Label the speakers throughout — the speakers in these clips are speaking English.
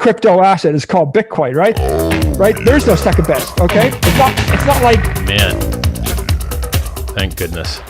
Speaker 1: crypto asset is called Bitcoin, right? Right? There's no second best. Okay, it's not like,
Speaker 2: Man, thank goodness.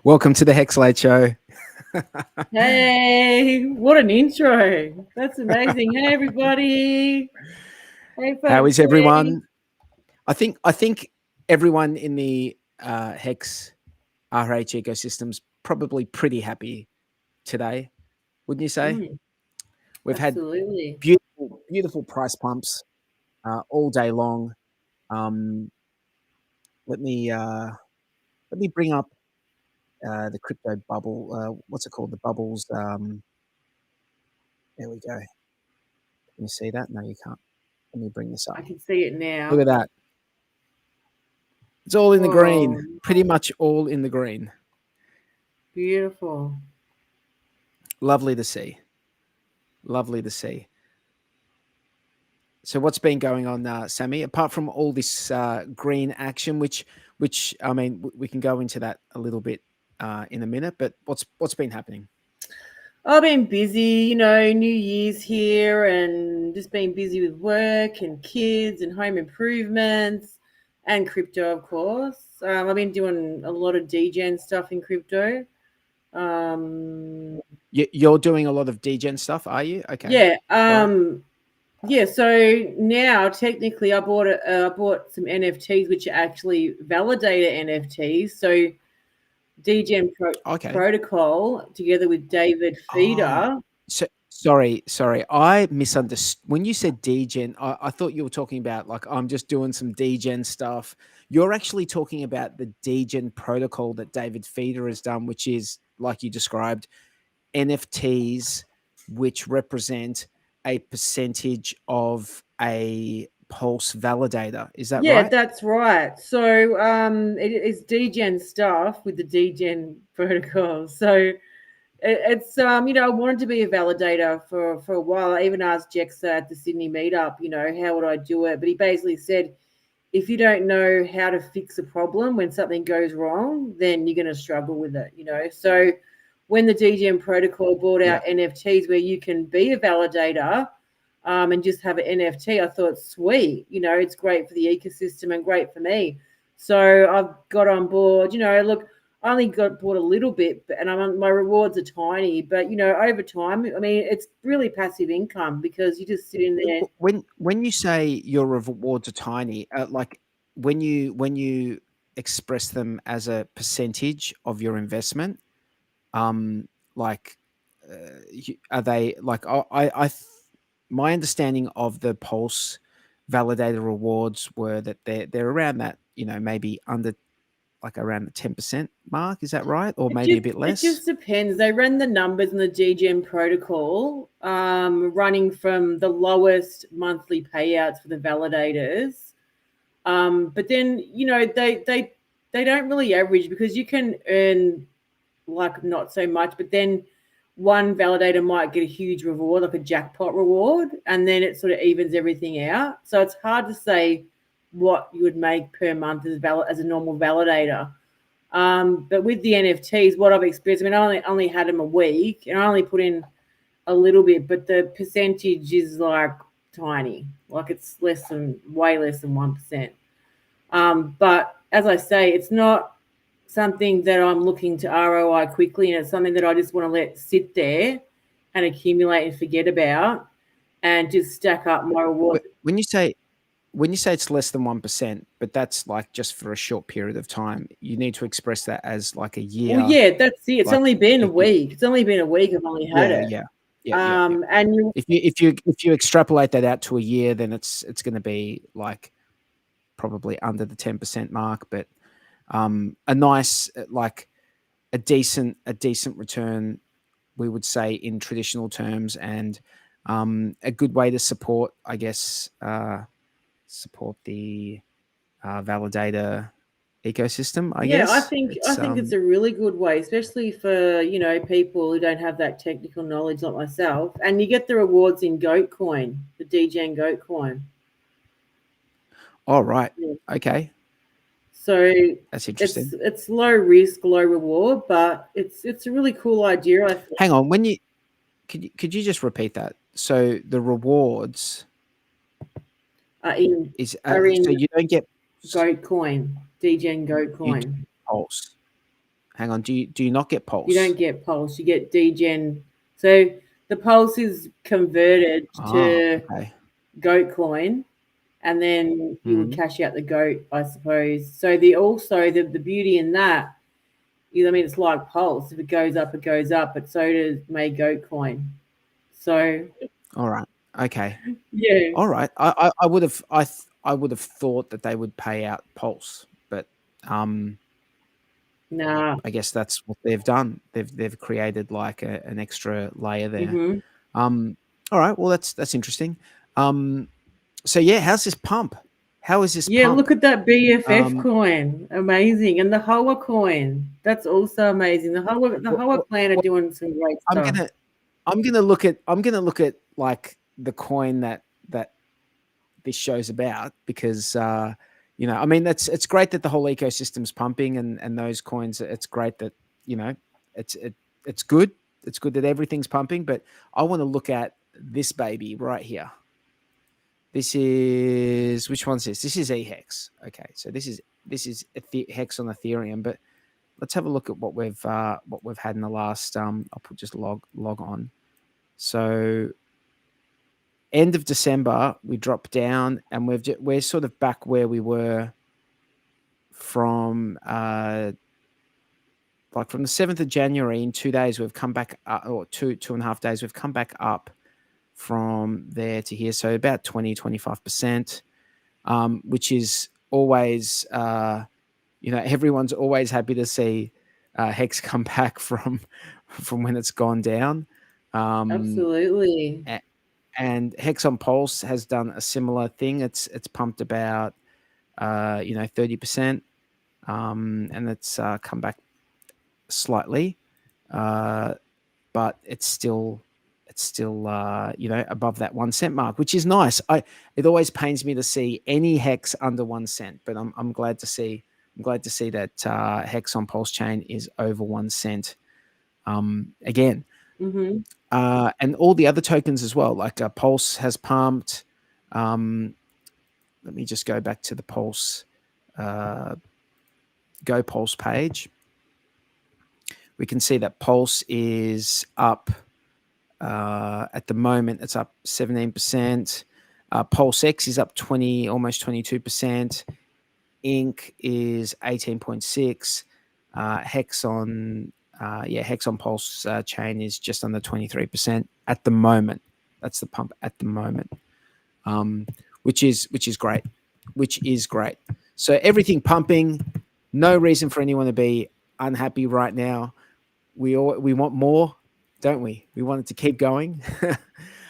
Speaker 3: Welcome to the HEX Late Show.
Speaker 4: Hey, what an intro. That's amazing. Hey, everybody. Hey, folks.
Speaker 3: How is everyone? I think everyone in the HEX RH ecosystem's probably pretty happy today, wouldn't you say? We've
Speaker 4: absolutely.
Speaker 3: had beautiful price pumps all day long. Let me bring up the crypto bubble. What's it called? The bubbles. There we go. Can you see that? No, you can't. Let me bring this up.
Speaker 4: I can see it now.
Speaker 3: Look at that. It's all in the green. Pretty much all in the green.
Speaker 4: Beautiful.
Speaker 3: Lovely to see. Lovely to see. So what's been going on, Sammy? Apart from all this green action, which I mean, we can go into that a little bit in a minute. But what's been happening?
Speaker 4: I've been busy, New Year's here, and just been busy with work and kids and home improvements and crypto, of course. I've been doing a lot of degen stuff in crypto.
Speaker 3: You're doing a lot of degen stuff, are you? Okay.
Speaker 4: Yeah. Yeah. So now, technically, I bought some NFTs, which are actually validated NFTs. So degen protocol together with David Feeder.
Speaker 3: Sorry. I misunderstood. When you said degen, I thought you were talking about like, I'm just doing some degen stuff. You're actually talking about the degen protocol that David Feeder has done, which is, like you described, NFTs, which represent a percentage of a Pulse validator. Is that right?
Speaker 4: Yeah, that's right. So it is degen stuff with the degen protocol. So it's I wanted to be a validator for a while. I even asked Jexa at the Sydney meetup, how would I do it? But he basically said, if you don't know how to fix a problem when something goes wrong, then you're going to struggle with it, So when the degen protocol brought out NFTs where you can be a validator and just have an NFT, I thought, sweet, it's great for the ecosystem and great for me. So I've got on board. Look, I only got bought a little bit, and my rewards are tiny. But over time, I mean, it's really passive income because you just sit in there.
Speaker 3: When you say your rewards are tiny, like when you express them as a percentage of your investment, like are they like my understanding of the Pulse validator rewards were that they're around that, maybe under, like around the 10% mark. Is that right? Or maybe a bit less?
Speaker 4: It just depends. They ran the numbers in the GGEM protocol, running from the lowest monthly payouts for the validators. But then, they don't really average, because you can earn like not so much, but then one validator might get a huge reward, like a jackpot reward, and then it sort of evens everything out. So it's hard to say what you would make per month as a normal validator. But with the NFTs, what I've experienced, I mean, I only had them a week, and I only put in a little bit, but the percentage is like tiny, like it's way less than 1%. But as I say, it's not something that I'm looking to ROI quickly, and it's something that I just want to let sit there and accumulate and forget about, and just stack up my rewards.
Speaker 3: When you say it's less than 1%, but that's like just for a short period of time, you need to express that as like a year.
Speaker 4: Well, yeah, that's it. It's only been a week. It's only been a week. I've only had it.
Speaker 3: Yeah.
Speaker 4: And
Speaker 3: if you extrapolate that out to a year, then it's going to be like probably under the 10% mark, but a nice, like a decent return, we would say, in traditional terms, and a good way to support, I guess, support the validator ecosystem, I guess.
Speaker 4: I think it's a really good way, especially for people who don't have that technical knowledge like myself. And you get the rewards in Goat Coin, the DGen Goat Coin.
Speaker 3: Oh, right. Yeah. Okay.
Speaker 4: So
Speaker 3: that's interesting.
Speaker 4: It's low risk, low reward, but it's a really cool idea, I think.
Speaker 3: Hang on, could you just repeat that? So the rewards
Speaker 4: are in
Speaker 3: so you don't get
Speaker 4: Goat Coin, DGen Goat Coin.
Speaker 3: Pulse. Hang on, do you not get Pulse?
Speaker 4: You don't get Pulse. You get DGen. So the Pulse is converted to Goat Coin, and then you would cash out the goat, I suppose. So the beauty in that is, I mean, it's like Pulse. If it goes up, it goes up, but so does my Goat Coin. So
Speaker 3: all right. Okay.
Speaker 4: Yeah.
Speaker 3: All right. I would have thought that they would pay out Pulse, but
Speaker 4: nah.
Speaker 3: I guess that's what they've done. They've created like an extra layer there.
Speaker 4: Mm-hmm.
Speaker 3: All right. Well, that's interesting. So yeah, how's this pump? How is this?
Speaker 4: Yeah,
Speaker 3: pump?
Speaker 4: Look at that BFF coin, amazing, and the HOA coin, that's also amazing. The HOA clan are doing some great stuff.
Speaker 3: I'm gonna look at like the coin that this show's about, because I mean, it's great that the whole ecosystem's pumping, and those coins. It's great that it's good. It's good that everything's pumping, but I want to look at this baby right here. This is, which one's this? This is EHEX. Okay, so this is HEX on Ethereum, but let's have a look at what we've had in the last. I'll put just log on. So end of December we dropped down, and we're sort of back where we were from like from the 7th of January. In 2 days we've come back up, or 2.5 days we've come back up from there to here, so about 20-25%, which is always everyone's always happy to see HEX come back from when it's gone down.
Speaker 4: Absolutely.
Speaker 3: And HEX on Pulse has done a similar thing. It's pumped about 30%, and it's come back slightly, but it's still above that 1 cent mark, which is nice. It always pains me to see any HEX under 1 cent, but I'm glad to see that HEX on PulseChain is over 1 cent again.
Speaker 4: Mm-hmm.
Speaker 3: And all the other tokens as well, like Pulse has pumped. Let me just go back to the Pulse Go Pulse page, we can see that Pulse is up at the moment. It's up 17%. Pulse X is up almost 22%. Inc is 18.6. Hex on Pulse chain is just under 23% at the moment. That's the pump at the moment, which is great. So everything pumping. No reason for anyone to be unhappy right now. We want more, don't we? We want it to keep going.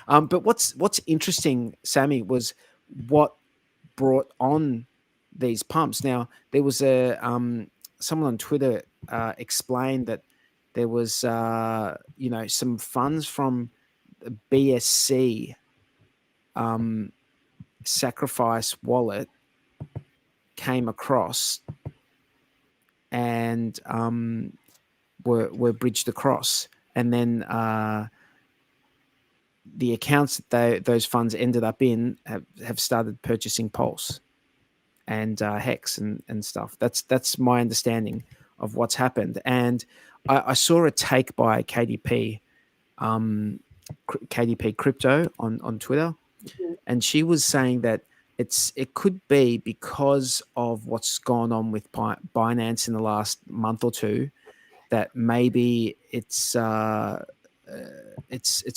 Speaker 3: But what's interesting, Sammy, was what brought on these pumps. Now there was someone on Twitter explained that there was some funds from the BSC sacrifice wallet came across and were bridged across, and then the accounts that those funds ended up in have started purchasing Pulse and Hex and stuff. That's my understanding of what's happened. And I saw a take by KDP Crypto on Twitter, and she was saying that it could be because of what's gone on with Binance in the last month or two, that maybe it's a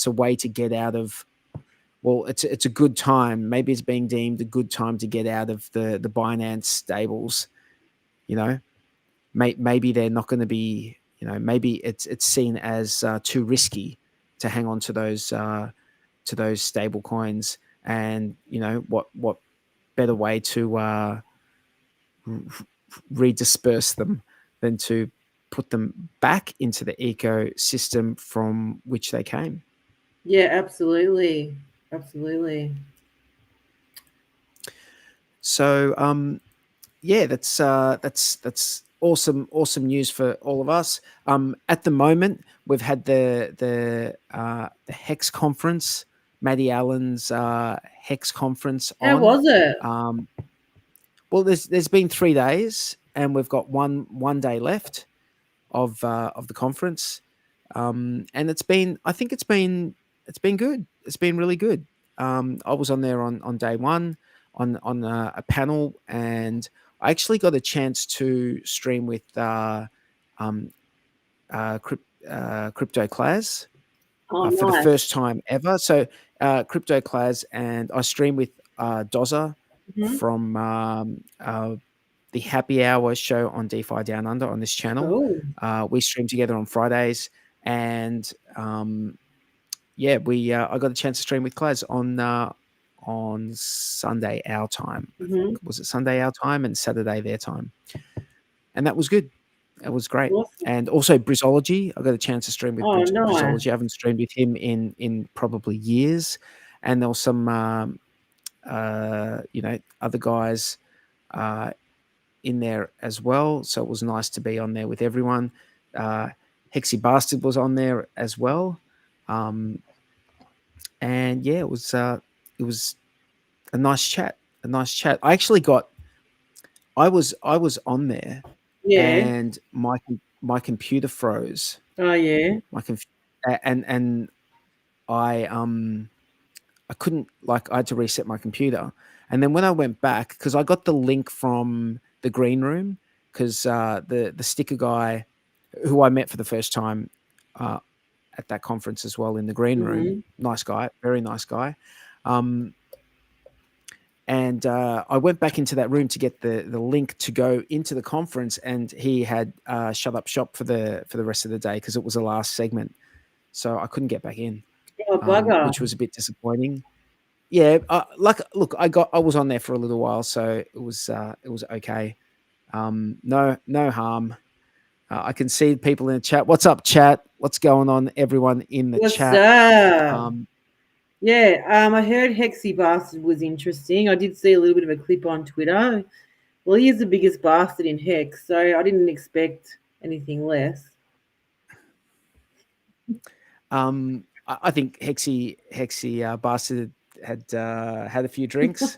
Speaker 3: way to get out of. Well, it's a good time. Maybe it's being deemed a good time to get out of the Binance stables. Maybe they're not going to be. Maybe it's seen as too risky to hang on to those stable coins. And what better way to redisperse them than to put them back into the ecosystem from which they came.
Speaker 4: Yeah, absolutely.
Speaker 3: So that's awesome news for all of us. At the moment, we've had the HEX conference, Maddie Allen's HEX conference on.
Speaker 4: How was it?
Speaker 3: Well, there's been 3 days, and we've got one day left of the conference, and it's been good. It's been really good. I was on there on day one on a panel, and I actually got a chance to stream with CryptoClaz for the first time ever. So CryptoClaz, and I streamed with Dozer from the Happy Hour show on DeFi Down Under on this channel. We stream together on Fridays, and I got a chance to stream with Claz on Sunday our time. I think. Was it Sunday our time and Saturday their time? And that was good. That was great. Awesome. And also Brizology, I got a chance to stream with Brizology. I haven't streamed with him in probably years. And there was some other guys in there as well. So it was nice to be on there with everyone. Hexy Bastard was on there as well. And yeah, it was a nice chat. I actually I was on there, and my computer froze.
Speaker 4: Oh yeah.
Speaker 3: And I couldn't, I had to reset my computer. And then when I went back, because I got the link from the green room, because the sticker guy who I met for the first time at that conference as well in the green room, nice guy, very nice guy. And I went back into that room to get the link to go into the conference, and he had shut up shop for the rest of the day because it was the last segment. So I couldn't get back in, which was a bit disappointing. Yeah, look, I was on there for a little while, so it was okay. No harm. I can see people in the chat. What's up, chat? What's going on, everyone in the chat?
Speaker 4: Up? I heard Hexy Bastard was interesting. I did see a little bit of a clip on Twitter. Well, he is the biggest bastard in Hex, so I didn't expect anything less.
Speaker 3: I think Hexy Bastard had a few drinks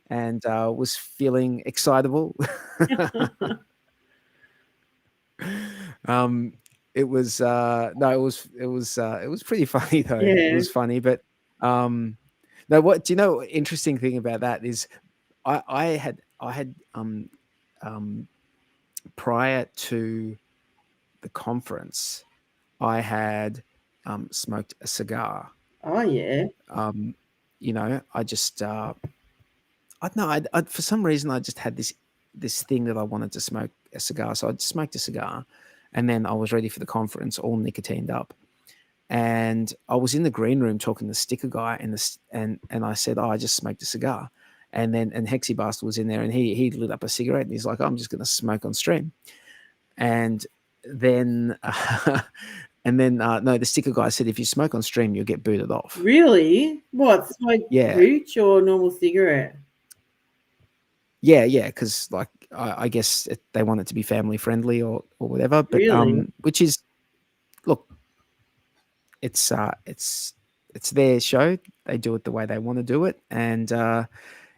Speaker 3: and was feeling excitable. It was no, it was pretty funny though. It
Speaker 4: Yeah.
Speaker 3: was funny, but no, what do you know? Interesting thing about that is I had prior to the conference, I had smoked a cigar.
Speaker 4: Oh yeah.
Speaker 3: You know, I just I don't know. I for some reason I just had this thing that I wanted to smoke a cigar, so I just smoked a cigar, and then I was ready for the conference, all nicotined up. And I was in the green room talking to the sticker guy, and I said, "Oh, I just smoked a cigar." And then Hexy Bastard was in there, and he lit up a cigarette, and he's like, "I'm just going to smoke on stream." And then no, the sticker guy said, "If you smoke on stream, you'll get booted off."
Speaker 4: Really? What? Smoke
Speaker 3: Yeah.
Speaker 4: hooch or normal cigarette?
Speaker 3: Yeah, because like I guess they want it to be family friendly or whatever. But
Speaker 4: Really?
Speaker 3: which is, look, it's their show. They do it the way they want to do it. And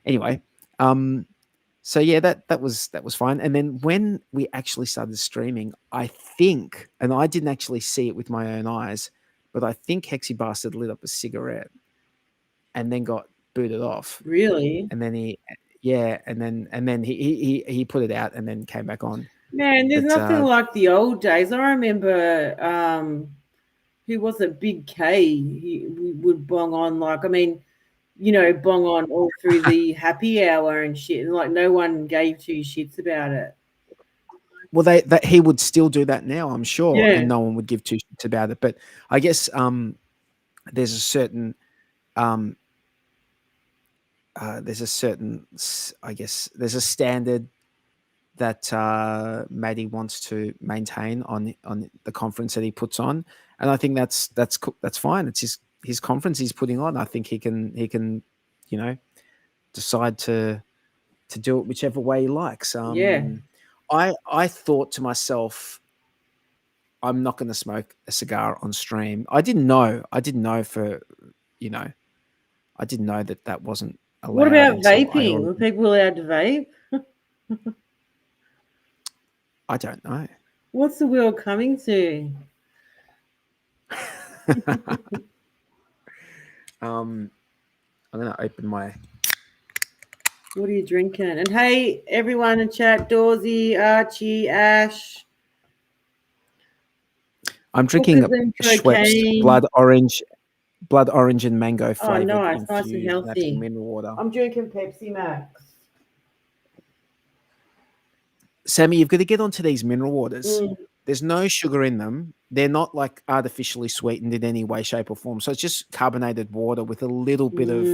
Speaker 3: anyway, so yeah, that was fine. And then when we actually started streaming, I think, and I didn't actually see it with my own eyes, but I think Hexy Bastard lit up a cigarette and then got booted off.
Speaker 4: Really?
Speaker 3: And then and then he put it out and then came back on.
Speaker 4: Man, there's
Speaker 3: But,
Speaker 4: nothing like the old days. I remember who was it? Big K. He would bong on like, I mean, you know, bong on all through the happy hour and shit. And like no one gave two shits about it.
Speaker 3: Well, he would still do that now, I'm sure,
Speaker 4: Yeah.
Speaker 3: and no one would give two shits about it. But I guess there's a certain I guess there's a standard that Maddie wants to maintain on the conference that he puts on, and I think that's fine. It's his conference he's putting on. I think he can you know decide to do it whichever way he likes.
Speaker 4: Yeah.
Speaker 3: I thought to myself, I'm not going to smoke a cigar on stream. I didn't know for I didn't know that wasn't allowed.
Speaker 4: What about vaping? Were people allowed to vape?
Speaker 3: I don't know.
Speaker 4: What's the world coming to?
Speaker 3: I'm going to open my.
Speaker 4: What are you drinking? And hey, everyone in chat, Dawsey, Archie, Ash.
Speaker 3: I'm drinking Schweppes blood orange and mango flavored
Speaker 4: nice and
Speaker 3: infused
Speaker 4: healthy
Speaker 3: natural mineral water.
Speaker 4: I'm drinking Pepsi Max.
Speaker 3: Sammy, you've got to get onto these mineral waters. There's no sugar in them. They're not like artificially sweetened in any way, shape, or form. So it's just carbonated water with a little bit of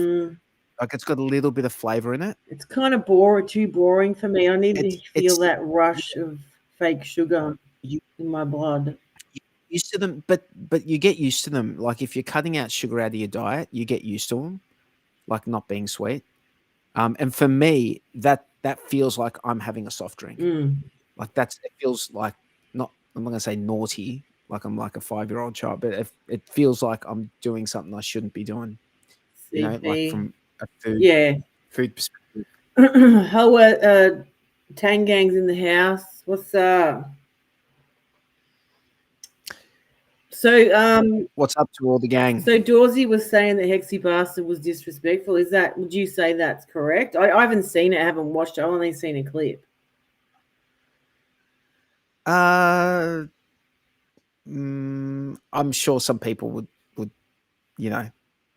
Speaker 3: like it's got a little bit of flavor in it.
Speaker 4: It's kind of too boring for me. I need to feel that rush of fake sugar in my blood.
Speaker 3: Used to them, but you get used to them. Like if you're cutting out sugar out of your diet, you get used to them, like not being sweet. And for me, that feels like I'm having a soft drink. Like it feels like not. I'm not gonna say naughty, like I'm like a 5-year-old child, but it feels like I'm doing something I shouldn't be doing. You know, like from a food perspective.
Speaker 4: How Tangang's in the house? What's up? So
Speaker 3: what's up to all the gang?
Speaker 4: So Dawsey was saying that Hexy Bastard was disrespectful. Would you say that's correct? I haven't seen it, I haven't watched it, I've only seen a clip.
Speaker 3: I'm sure some people would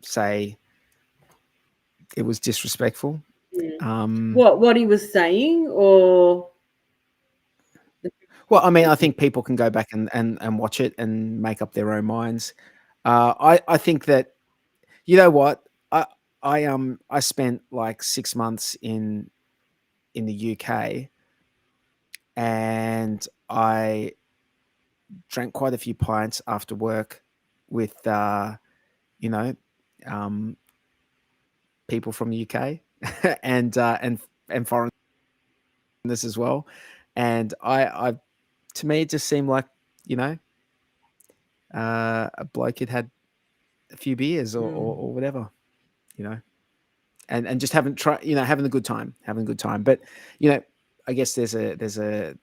Speaker 3: say it was disrespectful.
Speaker 4: What he was saying, or
Speaker 3: well, I mean, I think people can go back and watch it and make up their own minds. I think that, you know what, I spent like 6 months in the UK, and I drank quite a few pints after work with people from the UK and foreigners as well, and I to me it just seemed like a bloke had had a few beers or whatever, and just having a good time. But I guess there's a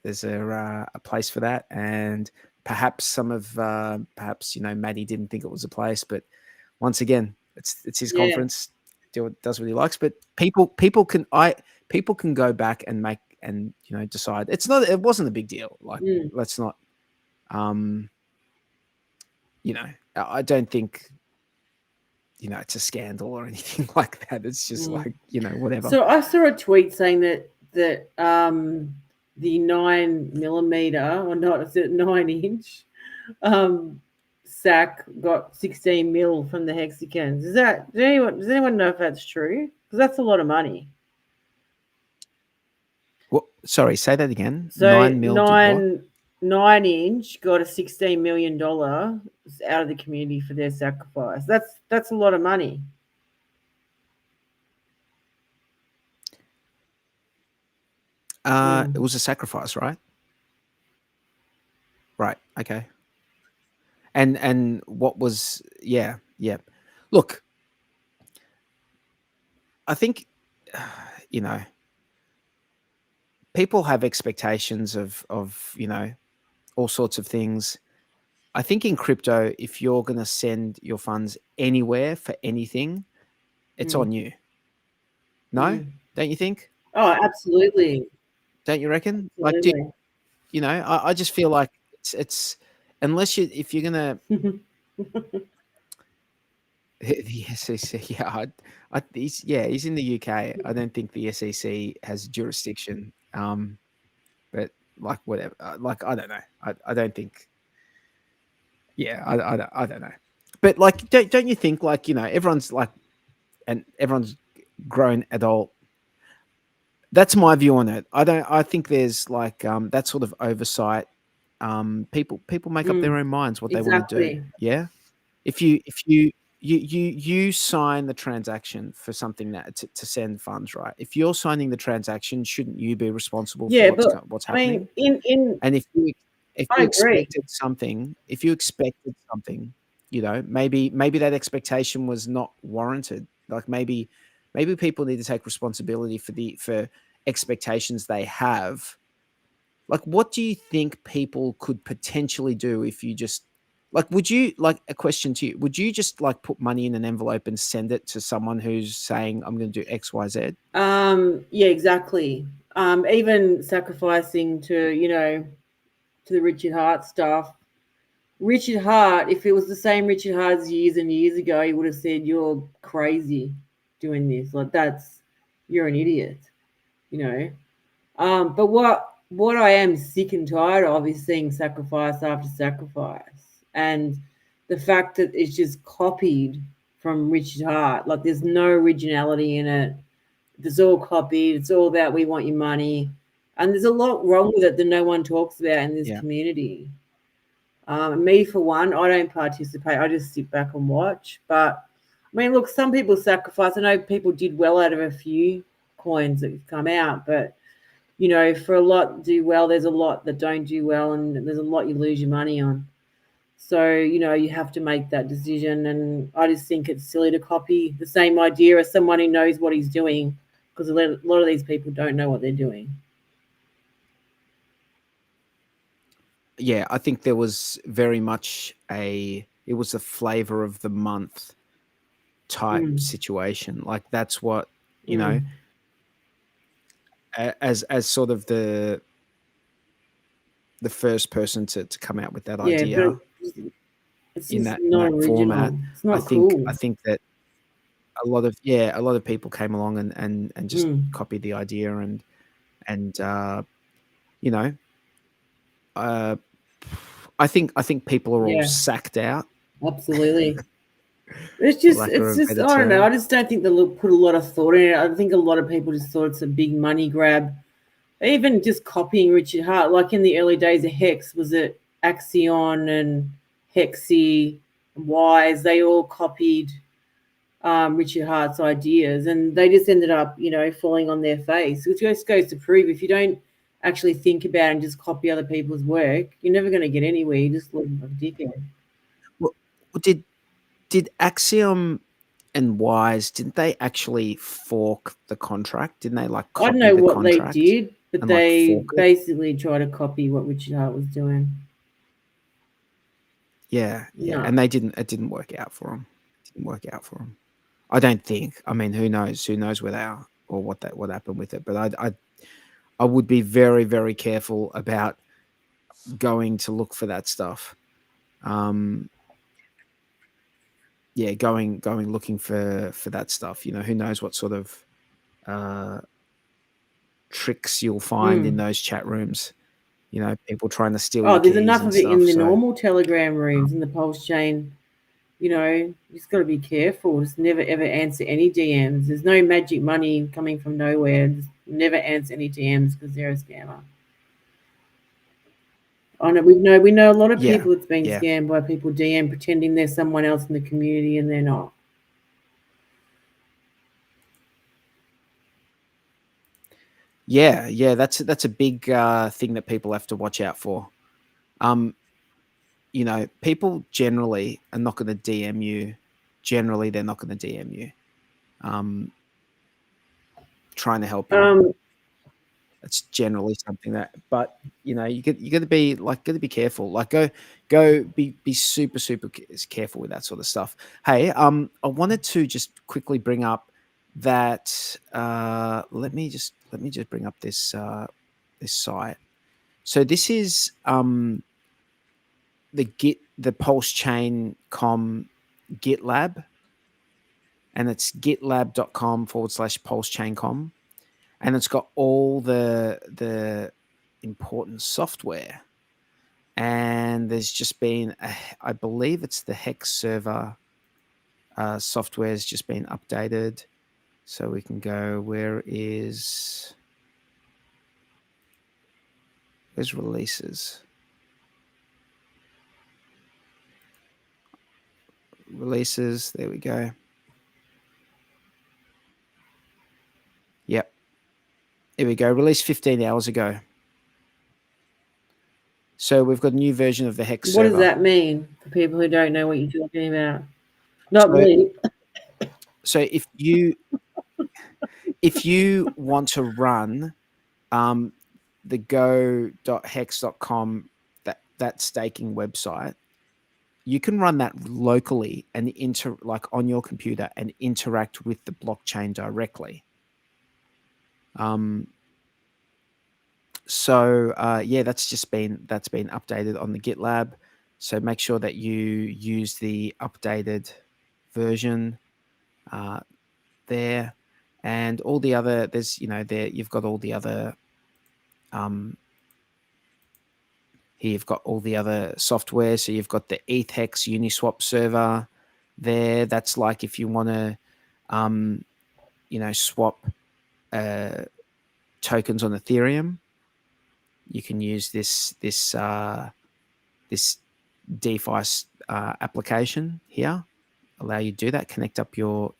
Speaker 3: place for that, and perhaps Maddie didn't think it was a place, but once again, it's his conference. Does what he likes, but people can go back and make and decide. It wasn't a big deal. Like let's not. I don't think it's a scandal or anything like that. It's just like whatever.
Speaker 4: So I saw a tweet saying that the 9mm or not, is it 9-inch sack got 16 mil from the hexagons. Does anyone know if that's true? Because that's a lot of money.
Speaker 3: Well, sorry, say that again.
Speaker 4: So
Speaker 3: 9
Speaker 4: inch got a $16 million out of the community for their sacrifice. That's a lot of money.
Speaker 3: It was a sacrifice, right? Right. Okay. And what was yeah. Look, I think people have expectations of all sorts of things. I think in crypto, if you're going to send your funds anywhere for anything, it's on you. No? Don't you think?
Speaker 4: Oh, absolutely.
Speaker 3: Don't you reckon?
Speaker 4: Absolutely.
Speaker 3: Like, I just feel like it's unless if you're going to the SEC, he's in the UK. I don't think the SEC has jurisdiction. But like whatever, like I don't know. I don't think. Yeah, I don't know. But like, don't you think like everyone's like, and everyone's grown adult. That's my view on it. I think there's like that sort of oversight. People make up their own minds what they want to do. Yeah. If you sign the transaction for something that to send funds, right? If you're signing the transaction, shouldn't you be responsible for what's happening?
Speaker 4: I mean,
Speaker 3: and if you expected something, maybe that expectation was not warranted. Like maybe people need to take responsibility for expectations they have. Like, what do you think people could potentially do if you just would you a question to you? Would you just put money in an envelope and send it to someone who's saying, I'm going to do X, Y, Z?
Speaker 4: Yeah, exactly. Even sacrificing to the Richard Hart stuff. Richard Hart, if it was the same Richard Hart as years and years ago, he would have said, you're crazy doing this. Like you're an idiot, But what I am sick and tired of is seeing sacrifice after sacrifice. And the fact that it's just copied from Richard Hart, like there's no originality in it. It's all copied. It's all about we want your money. And there's a lot wrong with it that no one talks about in this community. Me, for one, I don't participate. I just sit back and watch. But, I mean, look, some people sacrifice. I know people did well out of a few coins that have come out. But, for a lot do well, there's a lot that don't do well. And there's a lot you lose your money on. So, you have to make that decision. And I just think it's silly to copy the same idea as someone who knows what he's doing. Because a lot of these people don't know what they're doing.
Speaker 3: Yeah, I think there was very much it was a flavor of the month type situation. Like that's what, as sort of the first person to come out with that idea
Speaker 4: it's
Speaker 3: in that
Speaker 4: format. It's not
Speaker 3: I think that a lot of people came along and just copied the idea and I think people are all sacked out.
Speaker 4: Absolutely. It's just I don't know. I just don't think they'll put a lot of thought in it. I think a lot of people just thought it's a big money grab. Even just copying Richard Hart, like in the early days of HEX, was it Axion and Hexy, Wise? They all copied Richard Hart's ideas, and they just ended up, falling on their face. Which just goes to prove if you don't actually think about and just copy other people's work, you're never going to get anywhere. You just look like a dickhead.
Speaker 3: Well, did Axiom and Wise, didn't they actually fork the contract? Didn't they like
Speaker 4: I
Speaker 3: copy
Speaker 4: don't know
Speaker 3: the
Speaker 4: what
Speaker 3: contract
Speaker 4: they did, but
Speaker 3: and like
Speaker 4: they
Speaker 3: fork it?
Speaker 4: basically try to copy what Richard Hart was doing.
Speaker 3: Yeah, yeah,
Speaker 4: No.
Speaker 3: and they didn't. It didn't work out for them. It didn't work out for them. I don't think. I mean, who knows? Who knows where they are or what happened with it? But I would be very, very careful about going to look for that stuff. Yeah, going looking for that stuff. You know, who knows what sort of tricks you'll find in those chat rooms. You know, people trying to steal your
Speaker 4: There's
Speaker 3: keys
Speaker 4: enough
Speaker 3: and
Speaker 4: of it
Speaker 3: stuff.
Speaker 4: in the
Speaker 3: So
Speaker 4: normal Telegram rooms in the PulseChain. You know, you just got to be careful. Just never ever answer any DMs. There's no magic money coming from nowhere. Just never answer any DMs because they're a scammer. I know we know a lot of
Speaker 3: yeah,
Speaker 4: people that's been
Speaker 3: yeah.
Speaker 4: scammed by people DM pretending they're someone else in the community and they're not.
Speaker 3: Yeah, yeah, that's a big thing that people have to watch out for. You know, people generally are not going to DM you. Generally, they're not going to DM you. Trying to help you. That's generally something that, but you know, you got to be like, got to be careful. Like, be super careful with that sort of stuff. Hey, I wanted to just quickly bring up that. Let me just bring up this this site. So this is the PulseChain.com GitLab, and it's gitlab.com/PulseChain.com, and it's got all the important software. And there's just been, I believe it's the HEX server software has just been updated. So we can go, where's releases? Releases, there we go. Yep. Here we go. Released 15 hours ago. So we've got a new version of the HEX server.
Speaker 4: What does that mean for people who don't know what you're talking about? Not me.
Speaker 3: So if you want to run the go.hex.com that staking website, you can run that locally and like on your computer and interact with the blockchain directly. So yeah, that's been updated on the GitLab. So make sure that you use the updated version there, and all the other. There's there you've got all the other. Here you've got all the other software. So you've got the ETHEX Uniswap server there. That's like if you want to, swap tokens on Ethereum, you can use this DeFi application here. Allow you to do that. Connect up your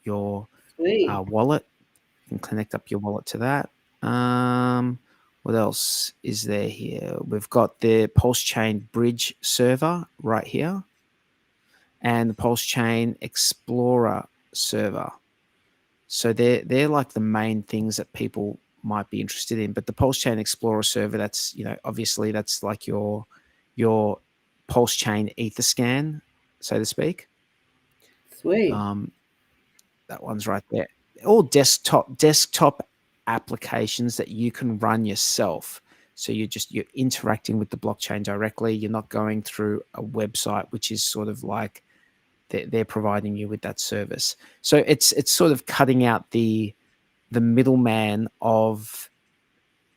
Speaker 3: wallet. You can connect up your wallet to that. What else is there here? We've got the PulseChain Bridge server right here, and the PulseChain Explorer server. So they're like the main things that people might be interested in. But the PulseChain Explorer server, that's obviously that's like your PulseChain Etherscan, so to speak.
Speaker 4: Sweet.
Speaker 3: That one's right there. All desktop applications that you can run yourself. So you're interacting with the blockchain directly. You're not going through a website, which is sort of like they're providing you with that service. So it's sort of cutting out the middleman of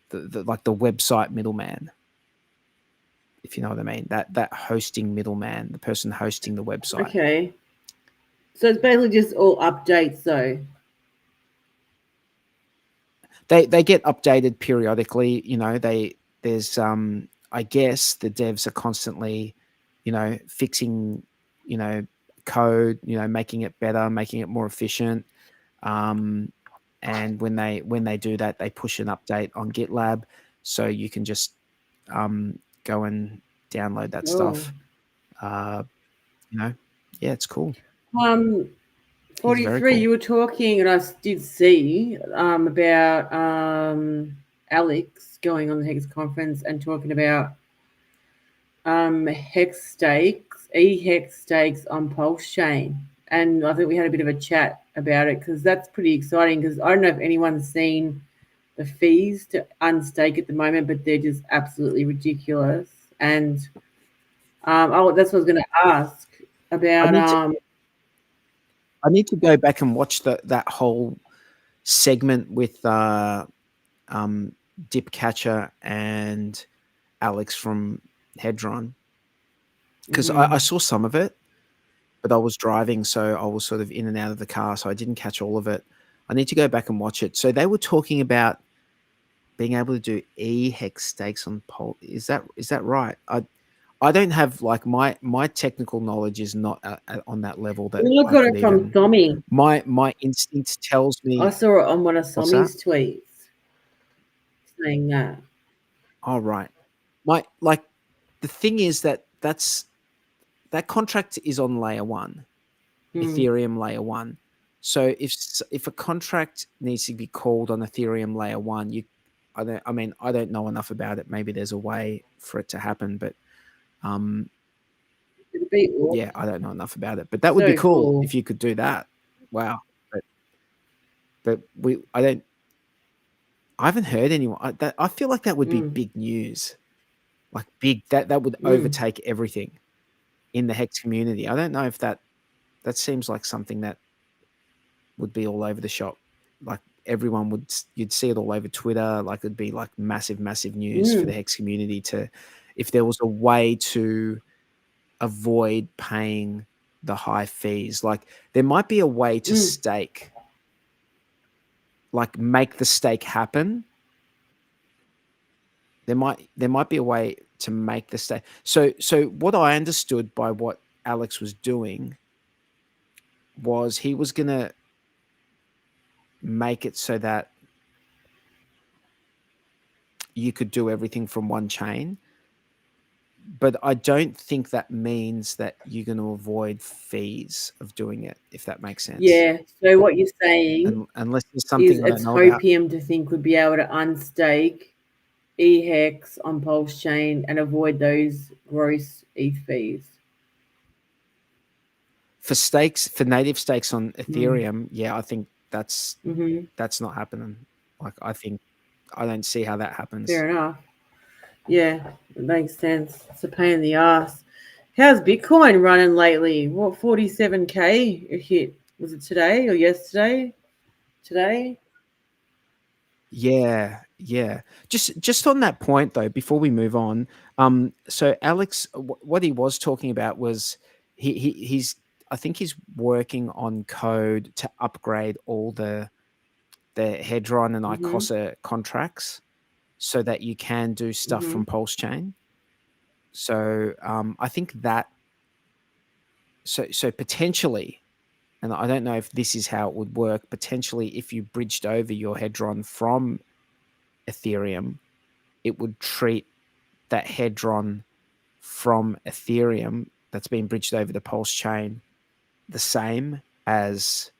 Speaker 3: the like the website middleman, if you know what I mean. That hosting middleman, the person hosting the website.
Speaker 4: Okay. So it's basically just all updates, though.
Speaker 3: They get updated periodically. There's I guess the devs are constantly, fixing, code, making it better, making it more efficient. And when they do that, they push an update on GitLab, so you can just go and download that stuff. Yeah, it's cool. cool.
Speaker 4: You were talking, and I did see about Alex going on the HEX conference and talking about HEX stakes, EHEX stakes on PulseChain. And I think we had a bit of a chat about it because that's pretty exciting, because I don't know if anyone's seen the fees to unstake at the moment, but they're just absolutely ridiculous. And that's what I was going to ask about.
Speaker 3: I need to go back and watch that whole segment with Dipcatcher and Alex from Hedron, because I saw some of it, but I was driving, so I was sort of in and out of the car, so I didn't catch all of it. I need to go back and watch it. So they were talking about being able to do EHEX stakes on Pulse. Is that right? I don't have, like, my technical knowledge is not on that level that
Speaker 4: I got it from Tommy.
Speaker 3: My instinct tells me.
Speaker 4: I saw it on one of Sommy's tweets saying that.
Speaker 3: Oh, right. The thing is that contract is on layer 1, Ethereum layer 1. So if a contract needs to be called on Ethereum layer 1, I don't know enough about it. Maybe there's a way for it to happen, but yeah, I don't know enough about it. But that would be cool if you could do that. Wow. But I haven't heard anyone. I feel like that would be big news. Like big, that would overtake everything in the HEX community. I don't know if that seems like something that would be all over the shop. Like everyone you'd see it all over Twitter. Like it'd be like massive news for the HEX community if there was a way to avoid paying the high fees. Like there might be a way to stake, like make the stake happen. There might be a way to make the stake. So what I understood by what Alex was doing was he was going to make it so that you could do everything from one chain. But I don't think that means that you're going to avoid fees of doing it, if that makes sense.
Speaker 4: Yeah. So what you're saying
Speaker 3: unless there's something
Speaker 4: is it's hopium to think we'd be able to unstake EHEX on PulseChain and avoid those gross ETH fees.
Speaker 3: For native stakes on Ethereum, yeah, I think that's not happening. Like I don't see how that happens.
Speaker 4: Fair enough. Yeah, it makes sense. It's a pain in the ass. How's Bitcoin running lately? What, 47K it hit? Was it today or yesterday? Today?
Speaker 3: Yeah. Just on that point though, before we move on, so Alex, what he was talking about was he's I think he's working on code to upgrade all the Hedron and ICOSA contracts so that you can do stuff from PulseChain. So I think that so potentially, and I don't know if this is how it would work, potentially if you bridged over your Hedron from Ethereum, it would treat that Hedron from Ethereum that's been bridged over to PulseChain the same as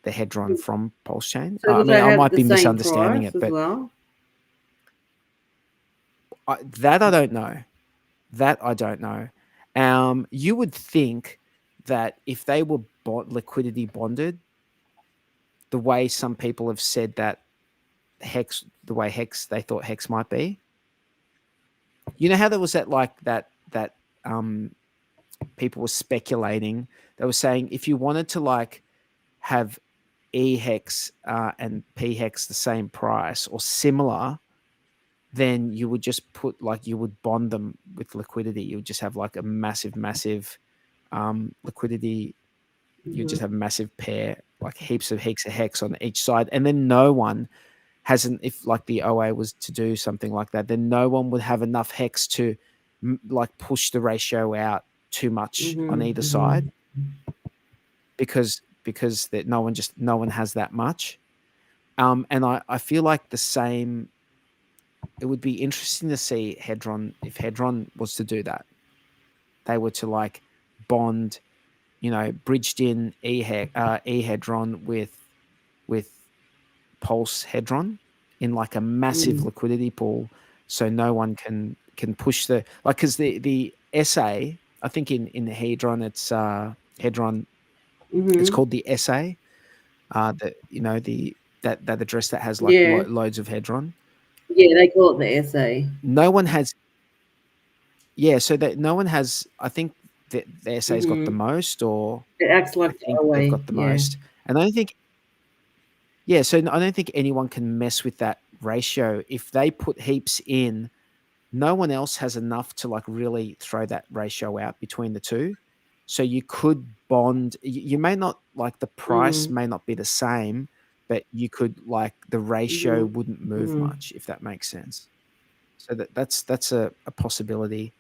Speaker 3: the Hedron from PulseChain.
Speaker 4: So
Speaker 3: I might be misunderstanding it, but
Speaker 4: well?
Speaker 3: that I don't know. You would think that if they were liquidity bonded, the way some people have said that HEX, the way HEX they thought HEX might be. You know how there was that people were speculating. They were saying if you wanted to like have EHEX and PHEX the same price or similar, then you would just put you would bond them with liquidity. You would just have like a massive liquidity. You just have a massive pair, like heaps of HEX on each side, and then no one hasn't. If like the OA was to do something like that, then no one would have enough HEX to like push the ratio out too much on either side, because that no one has that much. And I feel like the same. It would be interesting to see Hedron, if Hedron was to do that. They were to like bond bridged in EHedron with Pulse Hedron in like a massive liquidity pool, so no one can push because the SA, I think in the Hedron it's Hedron, it's called the SA, that address that has like
Speaker 4: Yeah.
Speaker 3: loads of Hedron.
Speaker 4: Yeah, they call it the SA.
Speaker 3: No one has, so that no one has. I think the SA's got the most, or
Speaker 4: It acts like
Speaker 3: I think
Speaker 4: the
Speaker 3: they've
Speaker 4: OA.
Speaker 3: got the most, and I don't think. Yeah, so I don't think anyone can mess with that ratio. If they put heaps in, no one else has enough to like really throw that ratio out between the two. So you could bond. You may not, like, the price may not be the same, but you could, like, the ratio wouldn't move much, if that makes sense. So that's a possibility.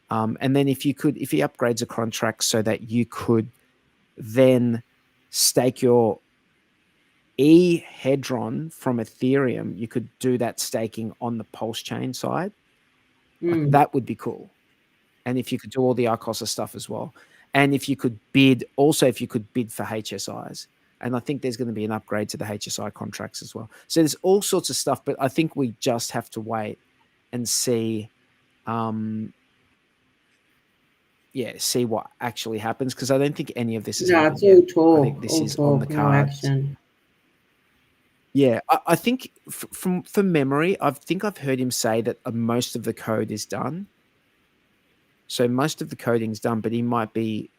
Speaker 3: And then if he upgrades a contract so that you could then stake your Hedron from Ethereum, you could do that staking on the PulseChain side. Like, that would be cool. And if you could do all the ICOSA stuff as well, and if you could bid for HSIs, and I think there's going to be an upgrade to the HSI contracts as well. So there's all sorts of stuff, but I think we just have to wait and see. See what actually happens, because I don't think any of this has happened
Speaker 4: it's all
Speaker 3: yet.
Speaker 4: talk.
Speaker 3: I think this
Speaker 4: all
Speaker 3: is
Speaker 4: talk,
Speaker 3: on the
Speaker 4: no
Speaker 3: cards.
Speaker 4: action.
Speaker 3: Yeah, I think from memory, I think I've heard him say that most of the code is done. So most of the coding's done, but he might be,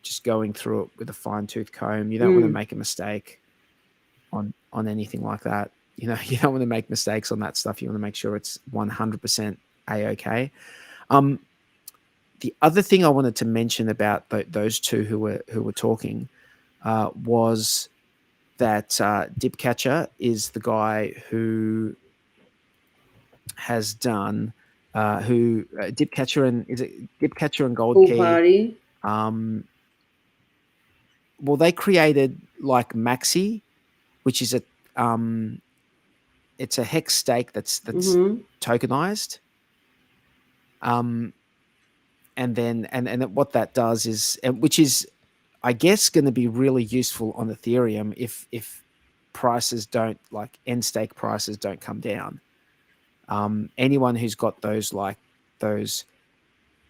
Speaker 3: just going through it with a fine-tooth comb. You don't want to make a mistake on anything like that. You don't want to make mistakes on that stuff. You want to make sure it's 100% A-okay. The other thing I wanted to mention about those two who were talking was that Dipcatcher is the guy who has done Dipcatcher and Gold
Speaker 4: Pool
Speaker 3: Key.
Speaker 4: Party.
Speaker 3: Well, they created like Maxi, which is it's a HEX stake that's tokenized. And then and what that does is, which is, I guess, going to be really useful on Ethereum if prices don't, like, end stake prices don't come down. Anyone who's got those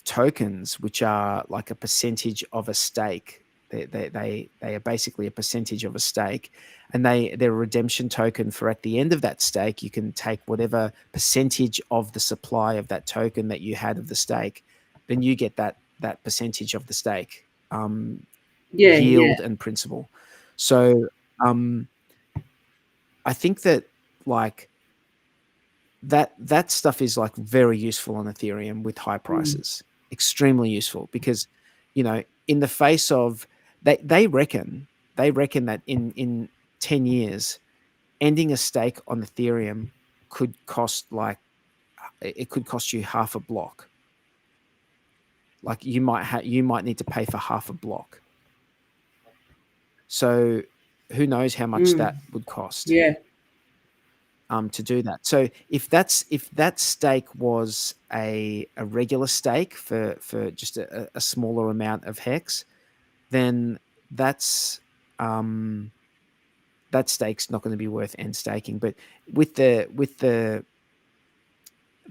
Speaker 3: tokens, which are like a percentage of a stake, they are basically a percentage of a stake, and they're a redemption token for, at the end of that stake, you can take whatever percentage of the supply of that token that you had of the stake, then you get that percentage of the stake, yield and principal. So I think that, like, that stuff is like very useful on Ethereum with high prices. Extremely useful, because in the face of, they reckon that in 10 years ending a stake on Ethereum could cost you half a block. Like, you might need to pay for half a block. So who knows how much that would cost. To do that. So if that stake was a regular stake for just a smaller amount of HEX, then that stake's not going to be worth end staking. But with the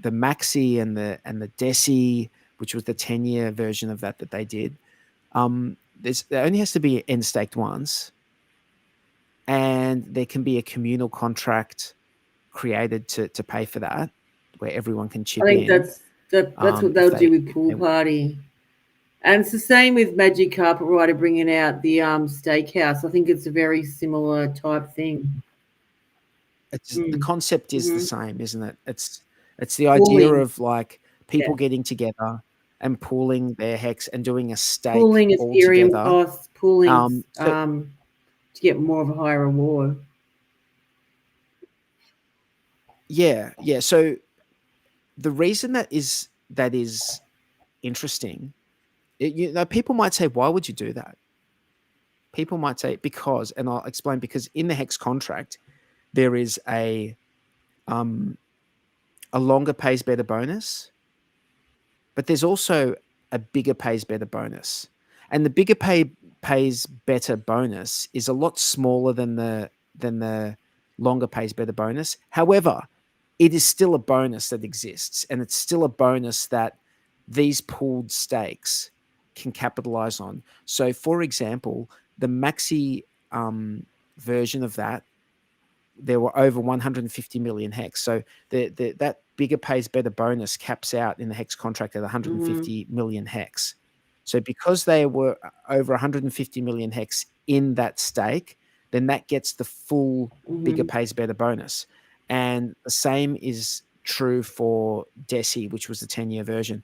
Speaker 3: Maxi and the Deci, which was the 10-year version of that they did, there only has to be end staked once, and there can be a communal contract created to pay for that, where everyone can chip in.
Speaker 4: I think that's what they'll do with Pool Party. And it's the same with Magic Carpet Rider bringing out the Steakhouse. I think it's a very similar type thing.
Speaker 3: The concept is the same, isn't it? It's the idea of, like, people getting together and pooling their HEX and doing a stake,
Speaker 4: pooling Ethereum
Speaker 3: together.
Speaker 4: Costs, pooling to get more of a higher reward.
Speaker 3: Yeah. So the reason that is interesting, people might say, why would you do that? People might say because, and I'll explain, because in the HEX contract there is a longer pays better bonus, but there's also a bigger pays better bonus. And the bigger pays better bonus is a lot smaller than the longer pays better bonus. However, it is still a bonus that exists, and it's still a bonus that these pooled stakes can capitalize on. So, for example, the maxi version of that, there were over 150 million hex. So that bigger pays better bonus caps out in the hex contract at 150 million hex. So because they were over 150 million hex in that stake, then that gets the full bigger pays better bonus. And the same is true for DESI, which was the 10-year version.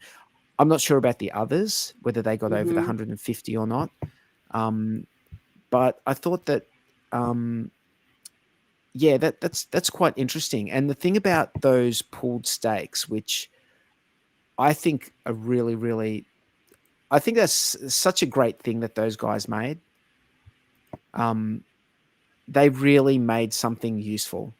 Speaker 3: I'm not sure about the others, whether they got over the 150 or not. But I thought that, yeah, that's quite interesting. And the thing about those pooled stakes, which I think are really, really, I think that's such a great thing that those guys made. They really made something useful,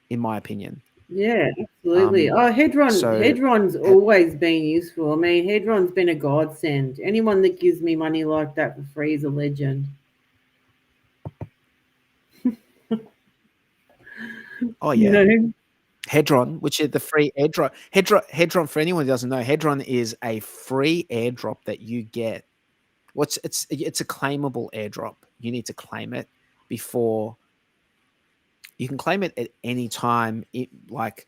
Speaker 3: in my opinion.
Speaker 4: Yeah, absolutely. Hedron's always been useful. I mean, Hedron's been a godsend. Anyone that gives me money like that for free is a legend.
Speaker 3: Oh yeah.
Speaker 4: You know?
Speaker 3: Hedron, which is the free airdrop. Hedron, for anyone who doesn't know, Hedron is a free airdrop that you get. It's a claimable airdrop. You need to claim it before. You can claim it at any time, like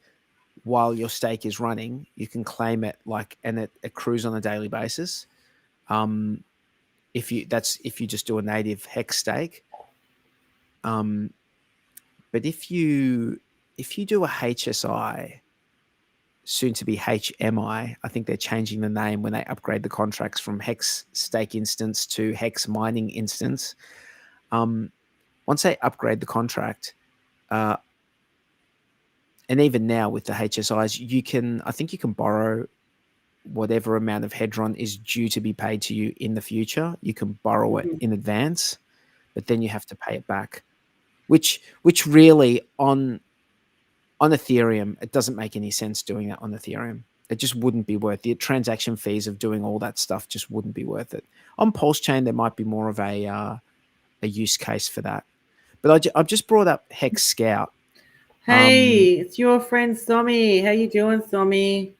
Speaker 3: while your stake is running. You can claim it and it accrues on a daily basis. If you just do a native hex stake. But if you do a HSI, soon to be HMI, I think they're changing the name when they upgrade the contracts from hex stake instance to hex mining instance. Once they upgrade the contract, and even now with the HSIs, I think you can borrow whatever amount of Hedron is due to be paid to you in the future. You can borrow it in advance, but then you have to pay it back. Which really on Ethereum, it doesn't make any sense doing that on Ethereum. It just wouldn't be worth it. Transaction fees of doing all that stuff just wouldn't be worth it. On PulseChain, there might be more of a use case for that. But I've just brought up Hex Scout.
Speaker 4: Hey, it's your friend Somi. How you doing, Somi?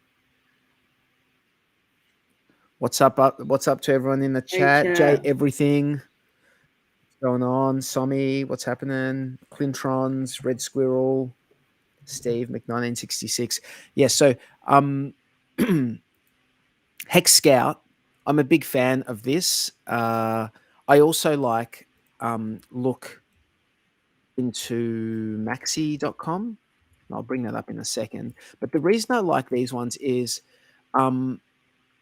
Speaker 3: What's up to everyone in the chat? Jay, everything. What's going on? Somi, what's happening? Clintrons, Red Squirrel, Steve, Mc1966. Yeah, so Hex Scout, I'm a big fan of this. I also look into maxi.com. I'll bring that up in a second. But the reason I like these ones is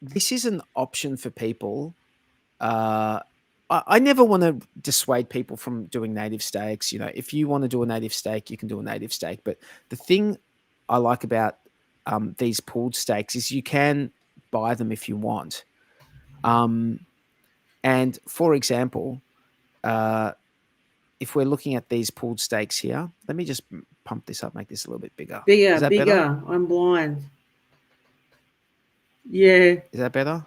Speaker 3: this is an option for people. I never want to dissuade people from doing native stakes. You know, if you want to do a native stake, you can do a native stake. But the thing I like about these pooled stakes is you can buy them if you want. And for example, if we're looking at these pooled stakes here, let me just pump this up, make this a little bit bigger.
Speaker 4: Bigger.
Speaker 3: Better?
Speaker 4: I'm blind. Yeah.
Speaker 3: Is that better?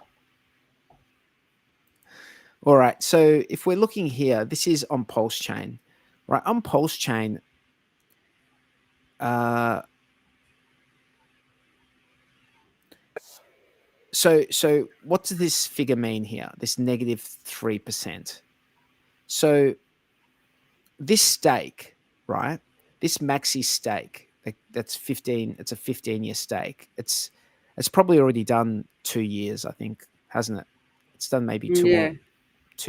Speaker 3: All right. So if we're looking here, this is on PulseChain, right? On PulseChain, so what does this figure mean here? This negative 3%. So this stake, right? This maxi stake, that's 15. It's a 15-year stake. It's probably already done 2 years, I think, hasn't it? It's done maybe 2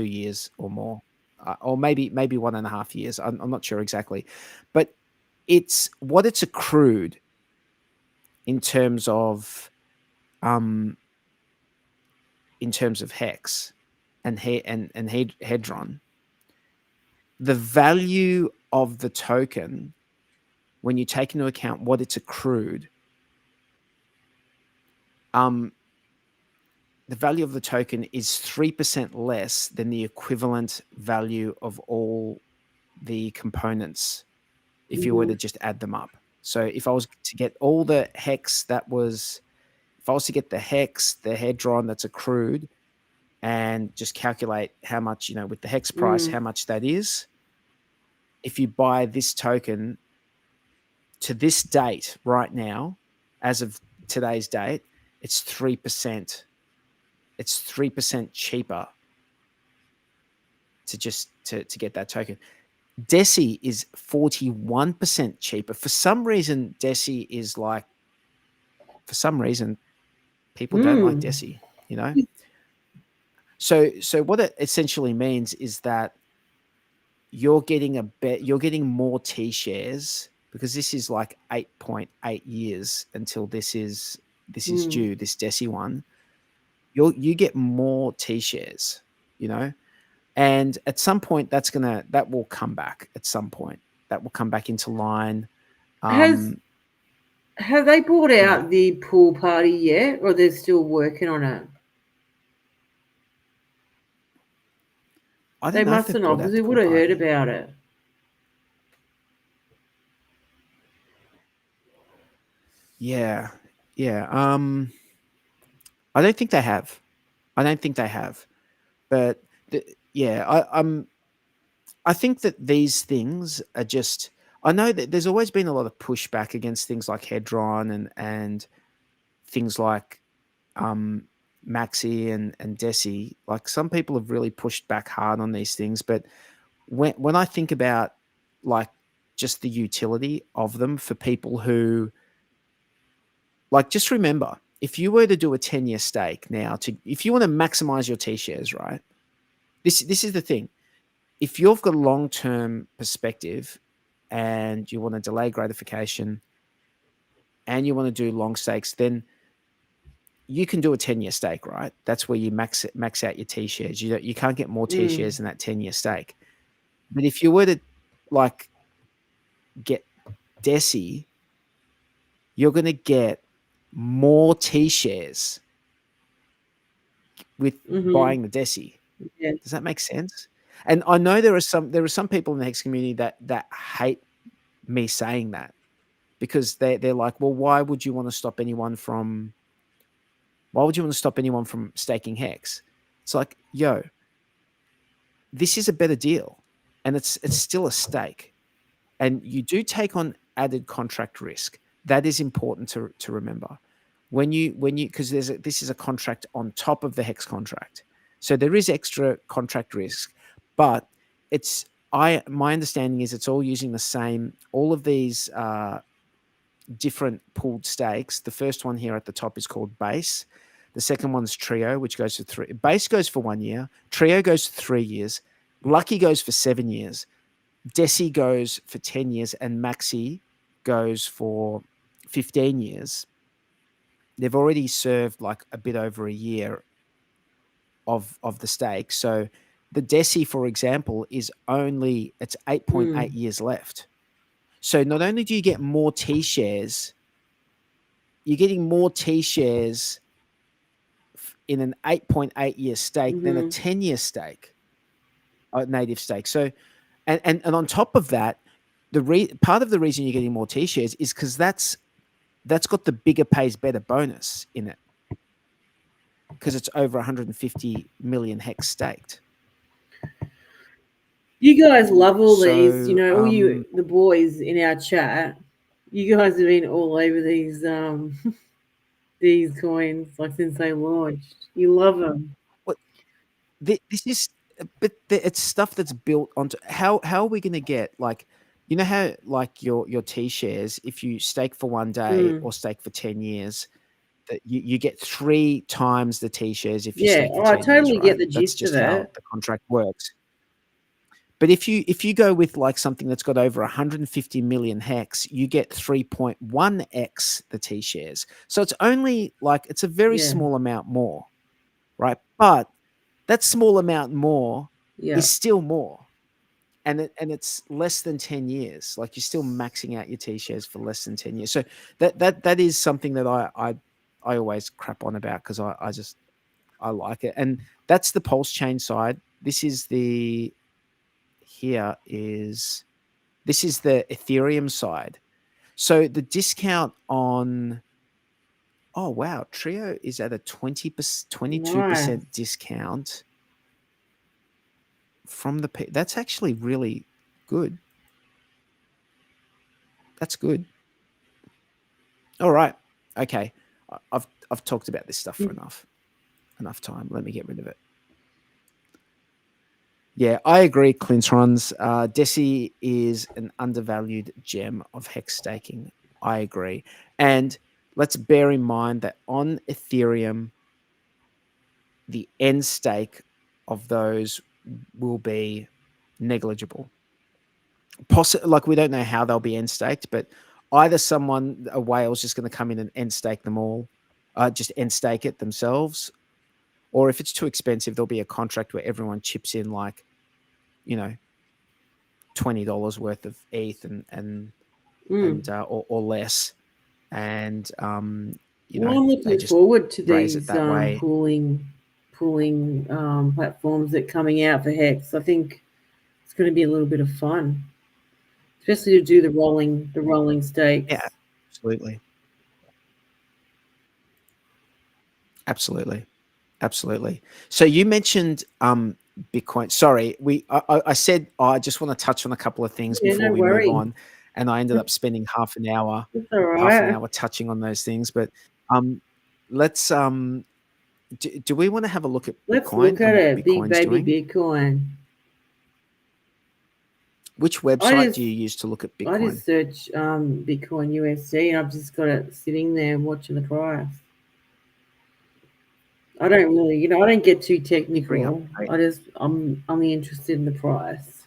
Speaker 3: years or more, or maybe 1.5 years. I'm not sure exactly, but it's what it's accrued in terms of hex and Hedron. The value of the token, when you take into account what it's accrued, the value of the token is 3% less than the equivalent value of all the components if you were to just add them up. So if I was to get all the hex if I was to get the hex, the Hedron that's accrued, and just calculate how much, with the HEX price, how much that is. If you buy this token to this date right now, as of today's date, it's 3%. It's 3% cheaper to get that token. DESI is 41% cheaper. For some reason, DESI is like, for some reason, people don't like DESI, So what it essentially means is that you're getting more T shares, because this is like 8.8 years until this is due, this DESI one. You get more T shares, and at some point that will come back. At some point that will come back into line.
Speaker 4: Have they brought out the pool party yet, or they're still working on it? They must have not, because we would have heard about it.
Speaker 3: Yeah. I don't think they have. But I think that these things are just. I know that there's always been a lot of pushback against things like Hedron and things like Maxi and DESI. Like, some people have really pushed back hard on these things, but when I think about like just the utility of them for people who, like, just remember, if you were to do a 10-year stake now, if you want to maximize your T shares, right? This is the thing. If you've got a long-term perspective and you want to delay gratification and you want to do long stakes, then you can do a 10-year stake, right? That's where you max out your T shares. You can't get more T shares in that 10-year stake. But if you were to like get DESI, you're going to get more T shares with buying the DESI.
Speaker 4: Yeah.
Speaker 3: Does that make sense? And I know there are some people in the HEX community that hate me saying that, because they're like, well, why would you want to stop anyone from staking HEX? It's like, yo, this is a better deal, and it's still a stake, and you do take on added contract risk. That is important to remember when you because this is a contract on top of the HEX contract, so there is extra contract risk, but my understanding is it's all using the same, all of these different pooled stakes. The first one here at the top is called Base. The second one's Trio, which goes for 3. Base goes for 1 year. Trio goes for 3 years. Lucky goes for 7 years. DESI goes for 10 years, and Maxi goes for 15 years. They've already served like a bit over a year of the stake. So the DESI, for example, it's 8.8 years left. So not only do you get more T shares, you're getting more T shares in an 8.8 year stake than a 10-year stake, a native stake. So, and on top of that, part of the reason you're getting more T shares is because that's got the bigger pays better bonus in it, because it's over 150 million HEX staked.
Speaker 4: You guys love all these, all you, the boys in our chat. You guys have been all over these these coins like since they launched. You love them.
Speaker 3: This is, but it's stuff that's built onto. How are we going to get, like, how like your T shares, if you stake for 1 day or stake for 10 years, that you get 3 times the T shares if you stake for 10 years.
Speaker 4: I totally get
Speaker 3: right?
Speaker 4: the gist of it.
Speaker 3: How the contract works. But if you go with like something that's got over 150 million HEX, you get 3.1x the T shares. So it's only like, it's a very small amount more, right? But that small amount more is still more. And it's less than 10 years. Like, you're still maxing out your T shares for less than 10 years. So that is something that I always crap on about, because I like it. And that's the PulseChain side. This is the Ethereum side. So the discount on Oh wow, Trio is at a 22%
Speaker 4: Nice.
Speaker 3: discount from the peak. That's actually really good. That's good. All right. Okay. I've talked about this stuff for enough time. Let me get rid of it. Yeah, I agree, Clintrons. Deci is an undervalued gem of hex staking. I agree. And let's bear in mind that on Ethereum, the end stake of those will be negligible. Like, we don't know how they'll be end staked, but either a whale's just going to come in and end stake them all, just end stake it themselves, or if it's too expensive, there'll be a contract where everyone chips in like, $20 worth of ETH and or less, and
Speaker 4: Well,
Speaker 3: they
Speaker 4: I'm looking
Speaker 3: just
Speaker 4: forward to
Speaker 3: raise it
Speaker 4: these
Speaker 3: that way.
Speaker 4: pooling platforms that are coming out for Hex. I think it's going to be a little bit of fun, especially to do the rolling stakes.
Speaker 3: Yeah, absolutely. Absolutely. So you mentioned Bitcoin. Sorry, I said I just want to touch on a couple of things
Speaker 4: Yeah,
Speaker 3: before
Speaker 4: no
Speaker 3: we move
Speaker 4: worries.
Speaker 3: on, and I ended up spending half an hour
Speaker 4: It's all right.
Speaker 3: touching on those things. But let's do we want to have a look at
Speaker 4: Let's
Speaker 3: Bitcoin
Speaker 4: look
Speaker 3: and
Speaker 4: at
Speaker 3: what
Speaker 4: it. Big
Speaker 3: Bitcoin's
Speaker 4: baby
Speaker 3: doing?
Speaker 4: Bitcoin.
Speaker 3: Which website do you use to look at
Speaker 4: I
Speaker 3: Bitcoin?
Speaker 4: just search Bitcoin USD, and I've just got it sitting there watching the price. I don't really, I don't get too technical. I'm only interested in the price.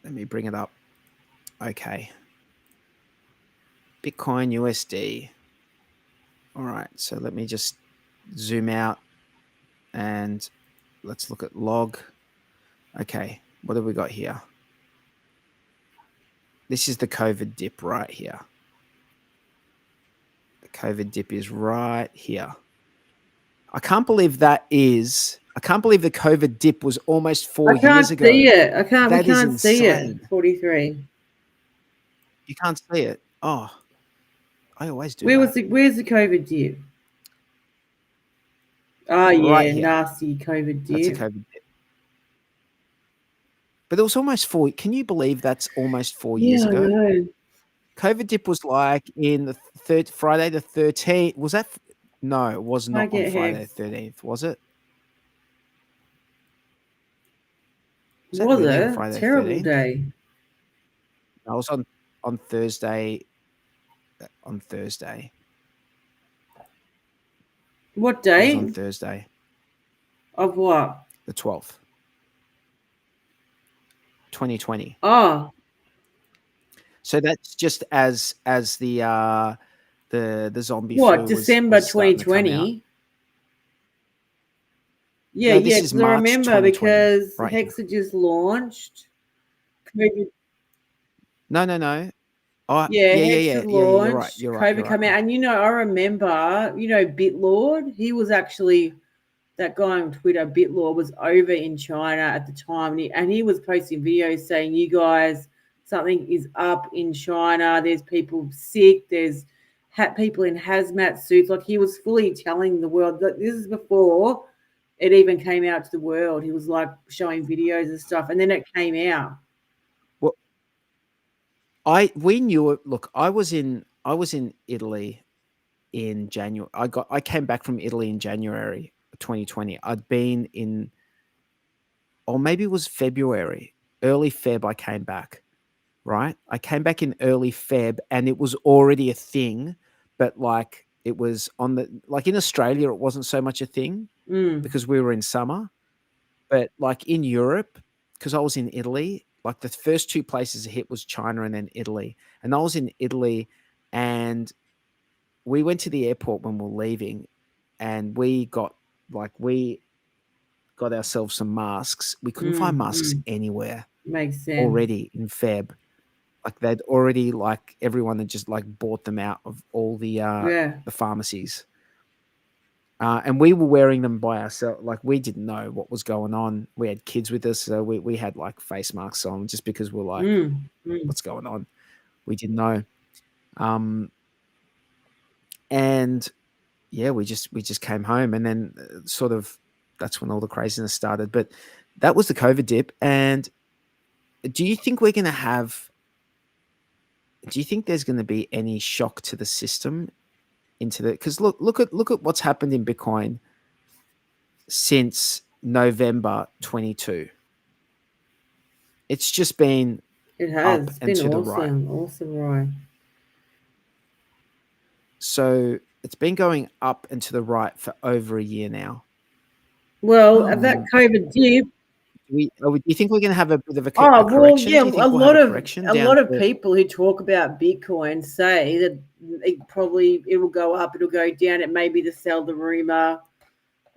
Speaker 3: Let me bring it up. Okay. Bitcoin USD. All right. So let me just zoom out and let's look at log. Okay. What have we got here? This is the COVID dip right here. The COVID dip is right here. I can't believe the COVID dip was almost 4 years ago.
Speaker 4: See it. We
Speaker 3: That is
Speaker 4: can't see it.
Speaker 3: insane.
Speaker 4: 43.
Speaker 3: You can't see it. Oh, I always do
Speaker 4: Where's
Speaker 3: that.
Speaker 4: the COVID dip? Oh
Speaker 3: Right
Speaker 4: yeah,
Speaker 3: here.
Speaker 4: nasty COVID dip.
Speaker 3: That's a COVID dip. But it was almost 4. Can you believe that's almost 4 years ago?
Speaker 4: I know.
Speaker 3: COVID dip was like in the Friday the 13th. Was that? No, it was not on Friday the 13th, was it? Was that really on Friday the 13th?
Speaker 4: Terrible day.
Speaker 3: I was on Thursday. On Thursday.
Speaker 4: What
Speaker 3: It was
Speaker 4: day?
Speaker 3: on Thursday.
Speaker 4: Of what?
Speaker 3: The 12th. 2020.
Speaker 4: Oh.
Speaker 3: So that's just as the zombie
Speaker 4: What,
Speaker 3: flu
Speaker 4: December
Speaker 3: was starting to come out.
Speaker 4: 2020? Yeah,
Speaker 3: No, this
Speaker 4: yeah,
Speaker 3: is
Speaker 4: because I
Speaker 3: March
Speaker 4: remember
Speaker 3: 2020,
Speaker 4: because
Speaker 3: right
Speaker 4: Hex
Speaker 3: here.
Speaker 4: had just launched. COVID.
Speaker 3: No. Oh,
Speaker 4: Yeah, Hex
Speaker 3: yeah.
Speaker 4: had
Speaker 3: You're right.
Speaker 4: launched. COVID come out, and I remember, Bitlord. He was actually that guy on Twitter. Bitlord was over in China at the time, and he was posting videos saying, "You guys, something is up in China. There's people sick. There's people in hazmat suits." Like, he was fully telling the world that this is before it even came out to the world. He was like showing videos and stuff, and then it came out.
Speaker 3: Well, we knew it. Look, I was in Italy in January. I came back from Italy in January 2020. I'd been in, or maybe it was February, early Feb. I came back. Right, I came back in early Feb, and it was already a thing. But like, it was in Australia, it wasn't so much a thing because we were in summer. But like in Europe, because I was in Italy, like the first two places it hit was China and then Italy. And I was in Italy, and we went to the airport when we were leaving, and we got ourselves some masks. We couldn't find masks anywhere.
Speaker 4: Makes sense.
Speaker 3: Already in Feb. Like, they'd already, everyone had just bought them out of all the pharmacies. And we were wearing them by ourselves. Like, we didn't know what was going on. We had kids with us, so we had like face masks on just because we're like, what's going on? We didn't know. And yeah, we just came home, and then sort of that's when all the craziness started. But that was the COVID dip. And do you think we're going to have? Do you think there's going to be any shock to the system into the? Because look at what's happened in Bitcoin since November 22. It's just been
Speaker 4: It
Speaker 3: up
Speaker 4: has. It's
Speaker 3: and
Speaker 4: been
Speaker 3: to the right.
Speaker 4: Awesome, right?
Speaker 3: So it's been going up and to the right for over a year now.
Speaker 4: Well, at that COVID dip.
Speaker 3: Do you think we're going to have a bit of a
Speaker 4: Oh, well,
Speaker 3: correction?
Speaker 4: yeah,
Speaker 3: Do you think
Speaker 4: a
Speaker 3: we'll have
Speaker 4: lot
Speaker 3: correction
Speaker 4: of
Speaker 3: down to-
Speaker 4: people who talk about Bitcoin say that it will go up, it'll go down. It may be to sell the rumor.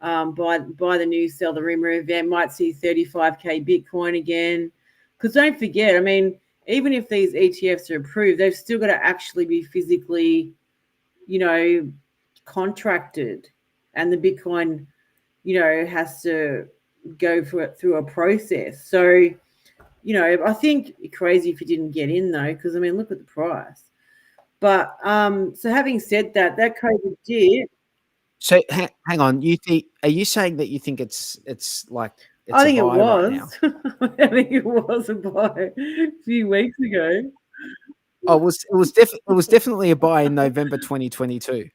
Speaker 4: By the new sell the rumor event, might see 35k Bitcoin again. Because don't forget, I mean, even if these ETFs are approved, they've still got to actually be physically, contracted, and the Bitcoin, has to go through a process. So, I think you're crazy if you didn't get in though, because I mean, look at the price. But so having said that, that COVID dip.
Speaker 3: So hang on, are you saying that you think it's like it's
Speaker 4: I think
Speaker 3: a buy right now?
Speaker 4: I think it was a buy a few weeks ago.
Speaker 3: Oh, it was definitely a buy in November 2022.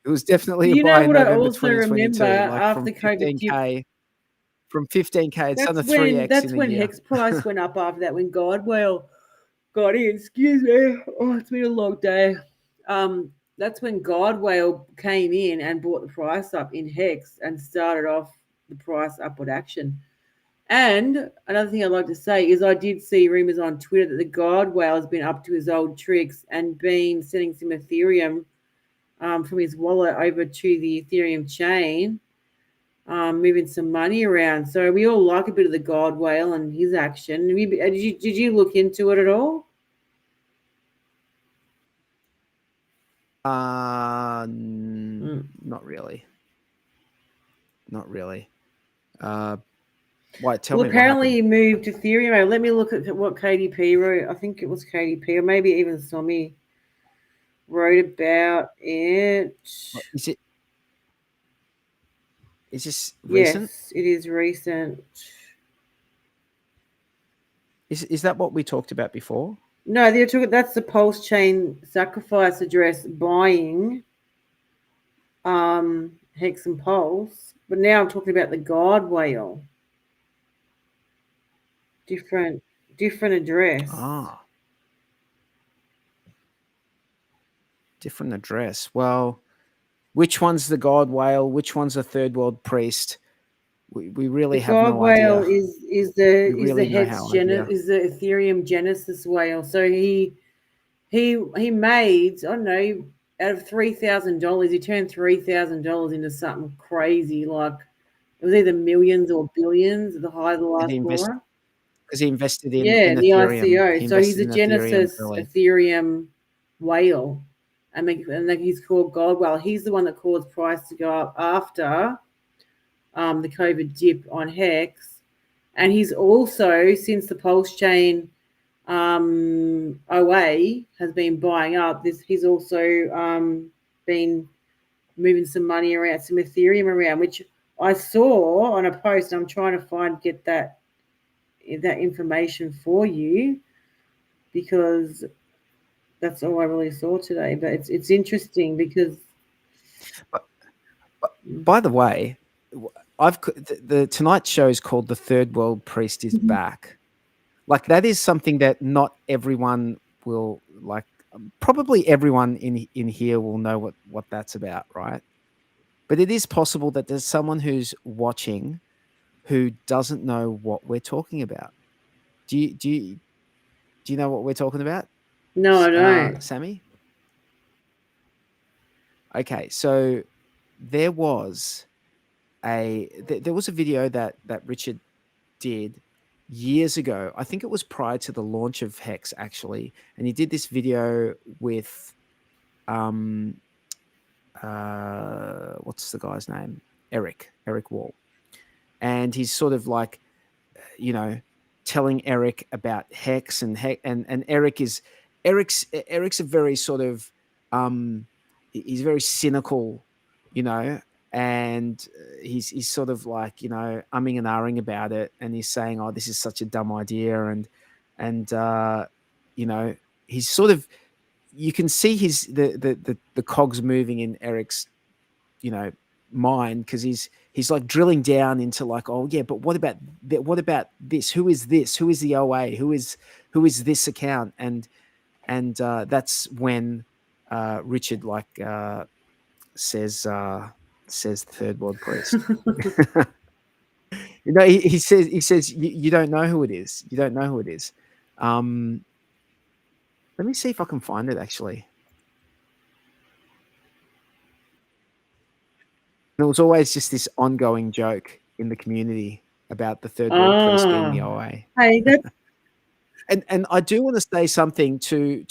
Speaker 3: It was definitely a buy in
Speaker 4: what I
Speaker 3: November
Speaker 4: also
Speaker 3: 2022.
Speaker 4: remember
Speaker 3: Like
Speaker 4: after COVID dip,
Speaker 3: from 15k, it's done a 3x
Speaker 4: that's
Speaker 3: in a
Speaker 4: when
Speaker 3: year.
Speaker 4: HEX price went up after that, when Godwell got in. Excuse me. Oh, it's been a long day. That's when Godwell came in and brought the price up in HEX and started off the price upward action. And another thing I'd like to say is I did see rumors on Twitter that the Godwell has been up to his old tricks and been sending some Ethereum from his wallet over to the Ethereum chain, moving some money around. So we all like a bit of the Godwell and his action. Did you look into it at all?
Speaker 3: Not really. Not really. Why? Tell me.
Speaker 4: Apparently he moved to Ethereum. Let me look at what KDP wrote. I think it was KDP, or maybe even Somi wrote about it.
Speaker 3: Is this recent?
Speaker 4: Yes, it is recent.
Speaker 3: Is that what we talked about before?
Speaker 4: No, that's the PulseChain sacrifice address buying HEX and Pulse. But now I'm talking about the Godwell. Different address.
Speaker 3: Ah. Different address. Well, which one's the God Whale? Which one's the Third World Priest? We really have no idea.
Speaker 4: God Whale is the HEX is the Ethereum Genesis whale. So he made, I don't know, out of $3,000, he turned $3,000 into something crazy. Like, it was either millions or billions at the height of the last quarter.
Speaker 3: Because he invested in
Speaker 4: the
Speaker 3: Ethereum.
Speaker 4: ICO. So he's a Genesis Ethereum whale. And he's called Godwell. He's the one that caused price to go up after the COVID dip on HEX. And he's also, since the PulseChain OA has been buying up, he's also been moving some money around, some Ethereum around, which I saw on a post. I'm trying to get that information for you, because that's all I really saw today. But it's interesting because.
Speaker 3: By the way, the Tonight show is called "The Third World Priest is Back." Like, that is something that not everyone will like. Probably everyone in here will know what that's about, right? But it is possible that there's someone who's watching who doesn't know what we're talking about. Do you know what we're talking about?
Speaker 4: No, I don't.
Speaker 3: Sammy? Okay, so there was a video that Richard did years ago. I think it was prior to the launch of HEX, actually, and he did this video with what's the guy's name? Eric Wall. And he's sort of like, you know, telling Eric about Hex and Eric's a very sort of he's very cynical, you know, and he's sort of like, you know, umming and ahhing about it, and he's saying, oh, this is such a dumb idea, and you know, he's sort of, you can see the cogs moving in Eric's, you know, mind, because he's like drilling down into like, oh yeah, but what about this? Who is this? Who is the OA? Who is this account? And that's when Richard like says third world priest. You know, he says you don't know who it is. You don't know who it is. Let me see if I can find it actually. And it was always just this ongoing joke in the community about the third world priest being the OA.
Speaker 4: Hey, that's
Speaker 3: And I do want to say something to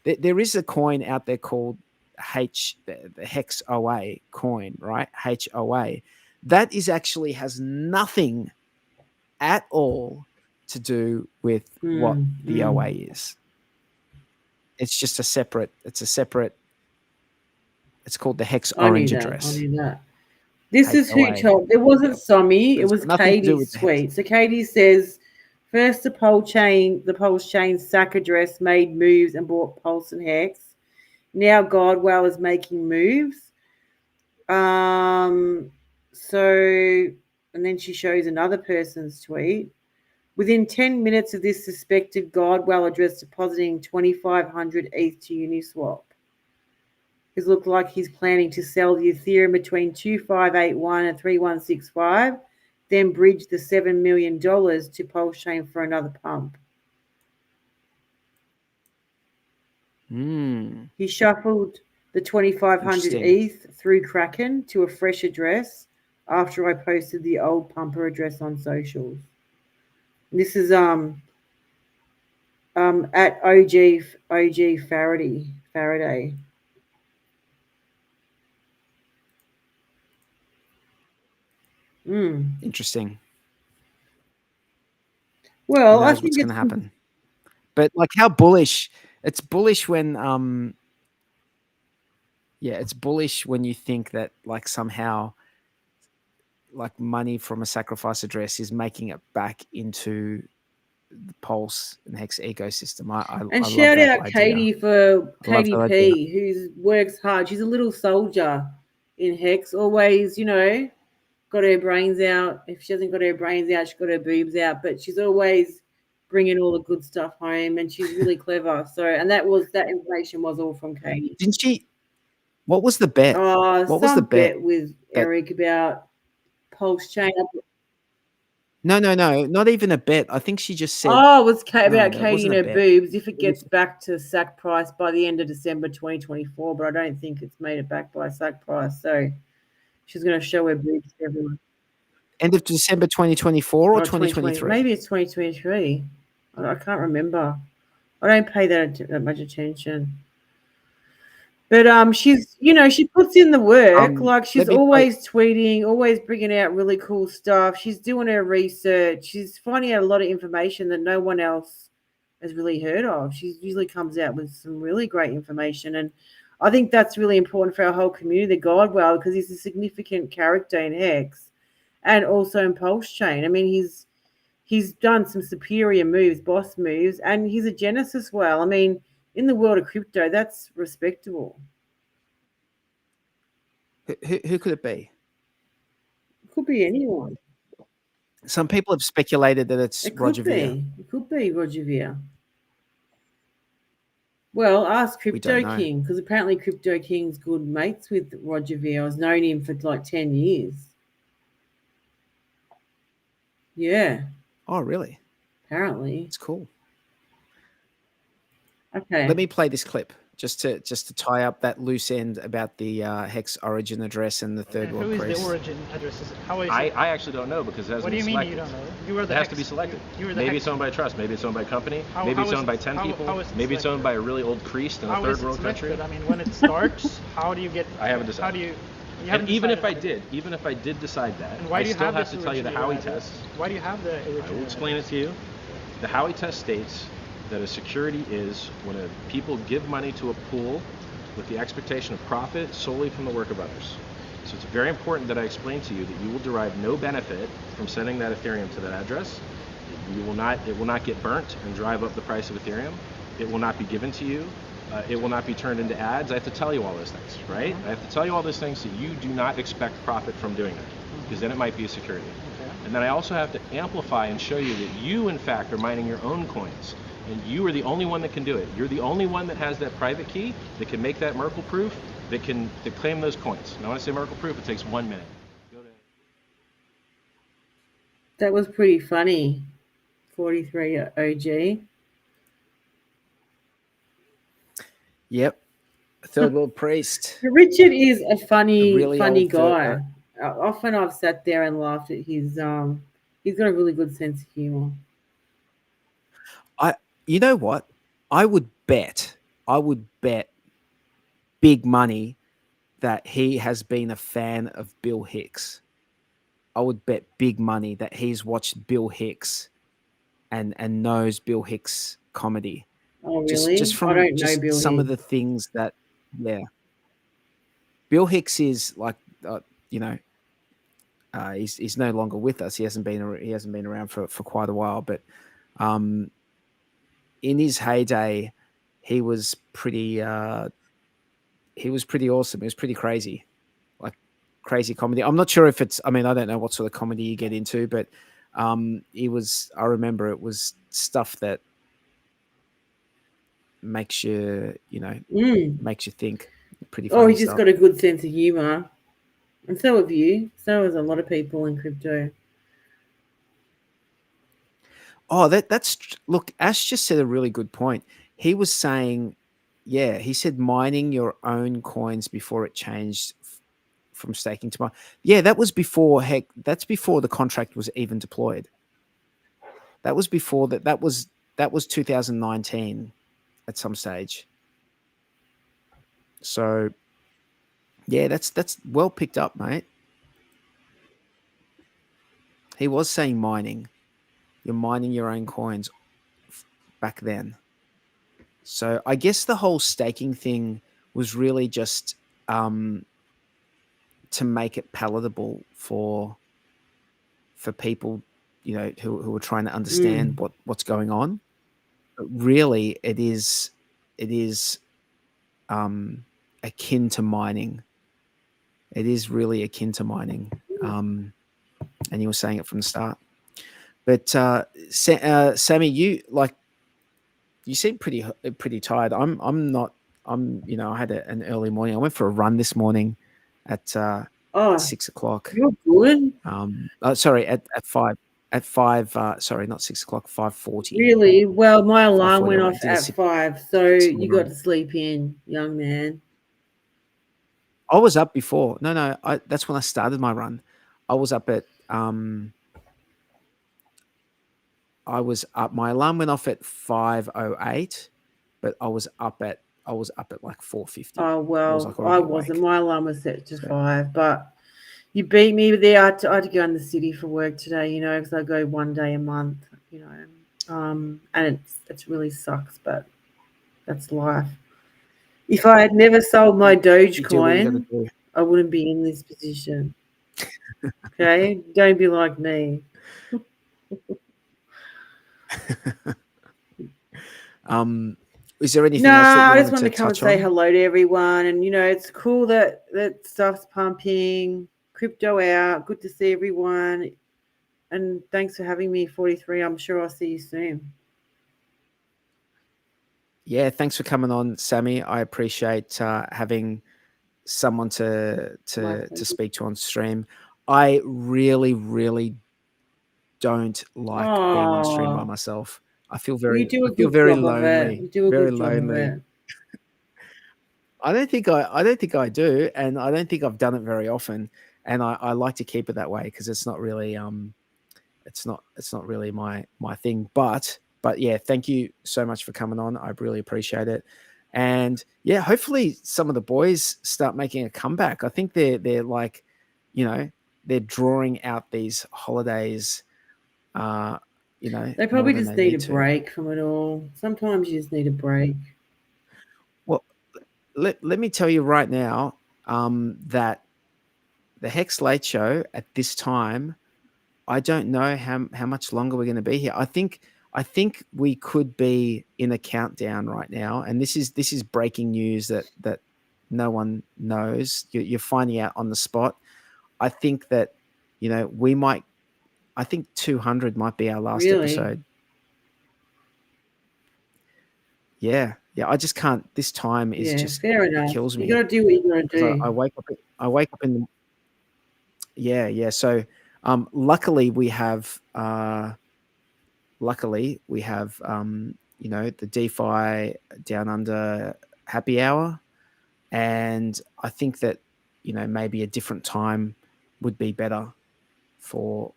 Speaker 3: there is a coin out there called the HEX OA coin, right? HOA. That is actually has nothing at all to do with what the OA is. It's just it's called the HEX orange address.
Speaker 4: I knew that. This is who told. It wasn't Somi. It was Katie's tweet. So Katie says, first the PulseChain SAC address made moves and bought Pulse and Hex. Now Godwell is making moves. So, and then she shows another person's tweet. Within 10 minutes of this suspected Godwell address depositing 2,500 ETH to Uniswap. It looked like he's planning to sell the Ethereum between 2,581 and 3,165, then bridge the $7 million to PulseChain for another pump. He shuffled the 2,500 ETH through Kraken to a fresh address after I posted the old pumper address on socials. This is at OG Faraday.
Speaker 3: Interesting.
Speaker 4: Well, I think
Speaker 3: what's going to happen. But like, how bullish? It's bullish when it's bullish when you think that like somehow like money from a sacrifice address is making it back into the Pulse and Hex ecosystem. I
Speaker 4: shout
Speaker 3: love
Speaker 4: out
Speaker 3: that
Speaker 4: Katie
Speaker 3: idea.
Speaker 4: for Katie P, who works hard. She's a little soldier in Hex, always, you know, got her brains out. If she hasn't got her brains out, she's got her boobs out, but she's always bringing all the good stuff home, and she's really clever. So, and that information was all from Katie.
Speaker 3: Didn't she? What was the bet? What was the bet
Speaker 4: with Eric about PulseChain?
Speaker 3: No, not even a bet. I think she just said.
Speaker 4: Oh, it was about Katie and her boobs. If it gets back to SAC price by the end of December 2024, but I don't think it's made it back by SAC price. So she's going to show her boobs to everyone.
Speaker 3: End of December 2024 or 2023?
Speaker 4: Maybe it's 2023. I can't remember. I don't pay that much attention. But she's, you know, she puts in the work. Like she's always tweeting, always bringing out really cool stuff. She's doing her research. She's finding out a lot of information that no one else has really heard of. She usually comes out with some really great information, and I think that's really important for our whole community, the Godwell, because he's a significant character in Hex and also in PulseChain. I mean, he's done some superior moves, boss moves, and he's a Genesis well. I mean, in the world of crypto, that's respectable.
Speaker 3: Who could it be?
Speaker 4: It could be anyone.
Speaker 3: Some people have speculated that it's Roger Ver.
Speaker 4: It could be Roger Ver. Well, ask Crypto King, because apparently Crypto King's good mates with Roger Ver. I've known him for like 10 years. Yeah.
Speaker 3: Oh, really?
Speaker 4: Apparently.
Speaker 3: It's cool.
Speaker 4: Okay.
Speaker 3: Let me play this clip. just to tie up that loose end about the HEX origin address and the third world
Speaker 5: Who is
Speaker 3: priest.
Speaker 5: the origin address? How is
Speaker 6: I
Speaker 5: it?
Speaker 6: actually don't know because it hasn't
Speaker 5: What do you
Speaker 6: been
Speaker 5: mean
Speaker 6: selected.
Speaker 5: you don't know? You were the
Speaker 6: It has
Speaker 5: HEX.
Speaker 6: to be selected.
Speaker 5: You were the
Speaker 6: Maybe
Speaker 5: HEX.
Speaker 6: it's owned by a trust. Maybe it's owned by a company.
Speaker 5: How
Speaker 6: Maybe it's
Speaker 5: is
Speaker 6: owned by 10
Speaker 5: how
Speaker 6: people.
Speaker 5: is it
Speaker 6: Maybe it's owned
Speaker 5: selected?
Speaker 6: by a really old priest in a
Speaker 5: How
Speaker 6: third
Speaker 5: is it
Speaker 6: world country.
Speaker 5: selected? I mean, when it starts, how do you get?
Speaker 6: I haven't
Speaker 5: How
Speaker 6: decided.
Speaker 5: do you? You
Speaker 6: And
Speaker 5: haven't
Speaker 6: even if I
Speaker 5: decided.
Speaker 6: did, even if I did decide that,
Speaker 5: And why
Speaker 6: I
Speaker 5: do you
Speaker 6: still
Speaker 5: have
Speaker 6: have
Speaker 5: this
Speaker 6: to tell you the
Speaker 5: original
Speaker 6: Howey
Speaker 5: address?
Speaker 6: test.
Speaker 5: Why do you have the original?
Speaker 6: I will explain it to you. The Howey test states that a security is when people give money to a pool with the expectation of profit solely from the work of others. So it's very important that I explain to you that you will derive no benefit from sending that Ethereum to that address. It will not get burnt and drive up the price of Ethereum. It will not be given to you. It will not be turned into ads. I have to tell you all those things, right? I have to tell you all those things so you do not expect profit from doing that, because then it might be a security.
Speaker 5: Okay.
Speaker 6: And then I also have to amplify and show you that you, in fact, are mining your own coins. And you are the only one that can do it. You're the only one that has that private key that can make that Merkle proof, that claim those coins. And when I say Merkle proof, it takes 1 minute.
Speaker 4: That was pretty funny. 43 OG.
Speaker 3: Yep, third world priest.
Speaker 4: Richard is a funny,
Speaker 3: really
Speaker 4: funny
Speaker 3: old third-
Speaker 4: guy. Often I've sat there and laughed at his. He's got a really good sense of humor.
Speaker 3: You know what? I would bet big money that he has been a fan of Bill Hicks. I would bet big money that he's watched Bill Hicks and knows Bill Hicks comedy.
Speaker 4: Oh, really?
Speaker 3: Just from
Speaker 4: I don't know
Speaker 3: just
Speaker 4: Bill
Speaker 3: some of
Speaker 4: Hicks.
Speaker 3: the things that, yeah. Bill Hicks is like, he's no longer with us. He hasn't been around for quite a while, but in his heyday, he was pretty awesome. He was pretty crazy, like crazy comedy. I'm not sure if it's, I don't know what sort of comedy you get into, but I remember it was stuff that makes you, makes you think. Pretty funny
Speaker 4: Oh, he's just
Speaker 3: stuff.
Speaker 4: got a good sense of humor. And so have you. So has a lot of people in crypto.
Speaker 3: Oh, look, Ash just said a really good point. He was saying, he said mining your own coins before it changed from staking to mine. Yeah, that was before that's before the contract was even deployed. That was before that was 2019 at some stage. So yeah, that's well picked up, mate. He was saying mining. You're mining your own coins back then. So I guess the whole staking thing was really just to make it palatable for people, who are trying to understand what's going on. But really, it is akin to mining. It is really akin to mining, and you were saying it from the start. But Sammy, you seem pretty tired. I'm not. I had an early morning. I went for a run this morning at 6 o'clock.
Speaker 4: You're good.
Speaker 3: Sorry, at 5. At 5. Sorry, not 6 o'clock. 5:40.
Speaker 4: Really? Well, my alarm
Speaker 3: 5:40,
Speaker 4: went
Speaker 3: I
Speaker 4: off
Speaker 3: did a
Speaker 4: at
Speaker 3: 6
Speaker 4: 5, so
Speaker 3: a.m.
Speaker 4: you got
Speaker 3: run.
Speaker 4: to sleep in, young man.
Speaker 3: I was up before. No, that's when I started my run. I was up at my alarm went off at 5:08, but I was up at like 4:50.
Speaker 4: Oh, well, I
Speaker 3: already
Speaker 4: wasn't.
Speaker 3: awake.
Speaker 4: My alarm was set to 5, but you beat me there. I had to go in the city for work today, because I go one day a month, and it really sucks, but that's life. If I had never sold my
Speaker 3: You do what you gotta
Speaker 4: Dogecoin,
Speaker 3: do.
Speaker 4: I wouldn't be in this position. Okay? Don't be like me.
Speaker 3: Is there anything
Speaker 4: No,
Speaker 3: else that
Speaker 4: I
Speaker 3: you
Speaker 4: just
Speaker 3: wanted
Speaker 4: wanted
Speaker 3: to
Speaker 4: to come and
Speaker 3: touch
Speaker 4: say
Speaker 3: on?
Speaker 4: hello to everyone. And, it's cool that stuff's pumping, crypto out. Good to see everyone. And thanks for having me, 43. I'm sure I'll see you soon.
Speaker 3: Yeah, thanks for coming on, Sammy. I appreciate having someone to speak to on stream. I really, really don't like being on stream by myself. I feel
Speaker 4: You
Speaker 3: very
Speaker 4: do a good job of it.
Speaker 3: lonely.
Speaker 4: You do a
Speaker 3: Very
Speaker 4: good job of
Speaker 3: lonely.
Speaker 4: it.
Speaker 3: I don't think I do, and I don't think I've done it very often. And I like to keep it that way because it's not really it's not really my thing. But yeah, thank you so much for coming on. I really appreciate it. And yeah, hopefully some of the boys start making a comeback. I think they're like, you know, they're drawing out these holidays. You know,
Speaker 4: They probably
Speaker 3: more than
Speaker 4: just
Speaker 3: they
Speaker 4: need a
Speaker 3: to.
Speaker 4: break from it all. Sometimes you just need a break.
Speaker 3: Well, let me tell you right now that the Hex Late Show at this time, I don't know how much longer we're going to be here. I think we could be in a countdown right now, and this is breaking news that no one knows. You're finding out on the spot. I think that, you know, I think 200 might be our last
Speaker 4: Really?
Speaker 3: episode. Yeah. I just can't. This time is just
Speaker 4: fair enough.
Speaker 3: kills me.
Speaker 4: You got to do what you got to
Speaker 3: 'Cause
Speaker 4: do.
Speaker 3: I wake up in the yeah. So luckily we have you know, the DeFi Down Under happy hour, and I think that, you know, maybe a different time would be better for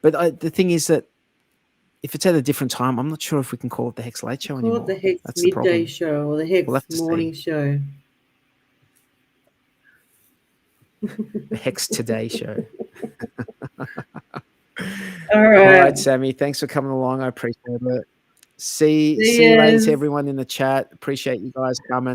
Speaker 3: but the thing is that if it's at a different time, I'm not sure if we can call it the Hex Late Show
Speaker 4: Call
Speaker 3: anymore.
Speaker 4: it the Hex
Speaker 3: That's the
Speaker 4: midday
Speaker 3: problem.
Speaker 4: show or the Hex
Speaker 3: We'll have to
Speaker 4: morning
Speaker 3: see.
Speaker 4: show.
Speaker 3: The Hex Today Show.
Speaker 4: All
Speaker 3: All
Speaker 4: right.
Speaker 3: right, Sammy. Thanks for coming along. I appreciate it. See you later
Speaker 4: yous.
Speaker 3: to everyone in the chat. Appreciate you guys coming.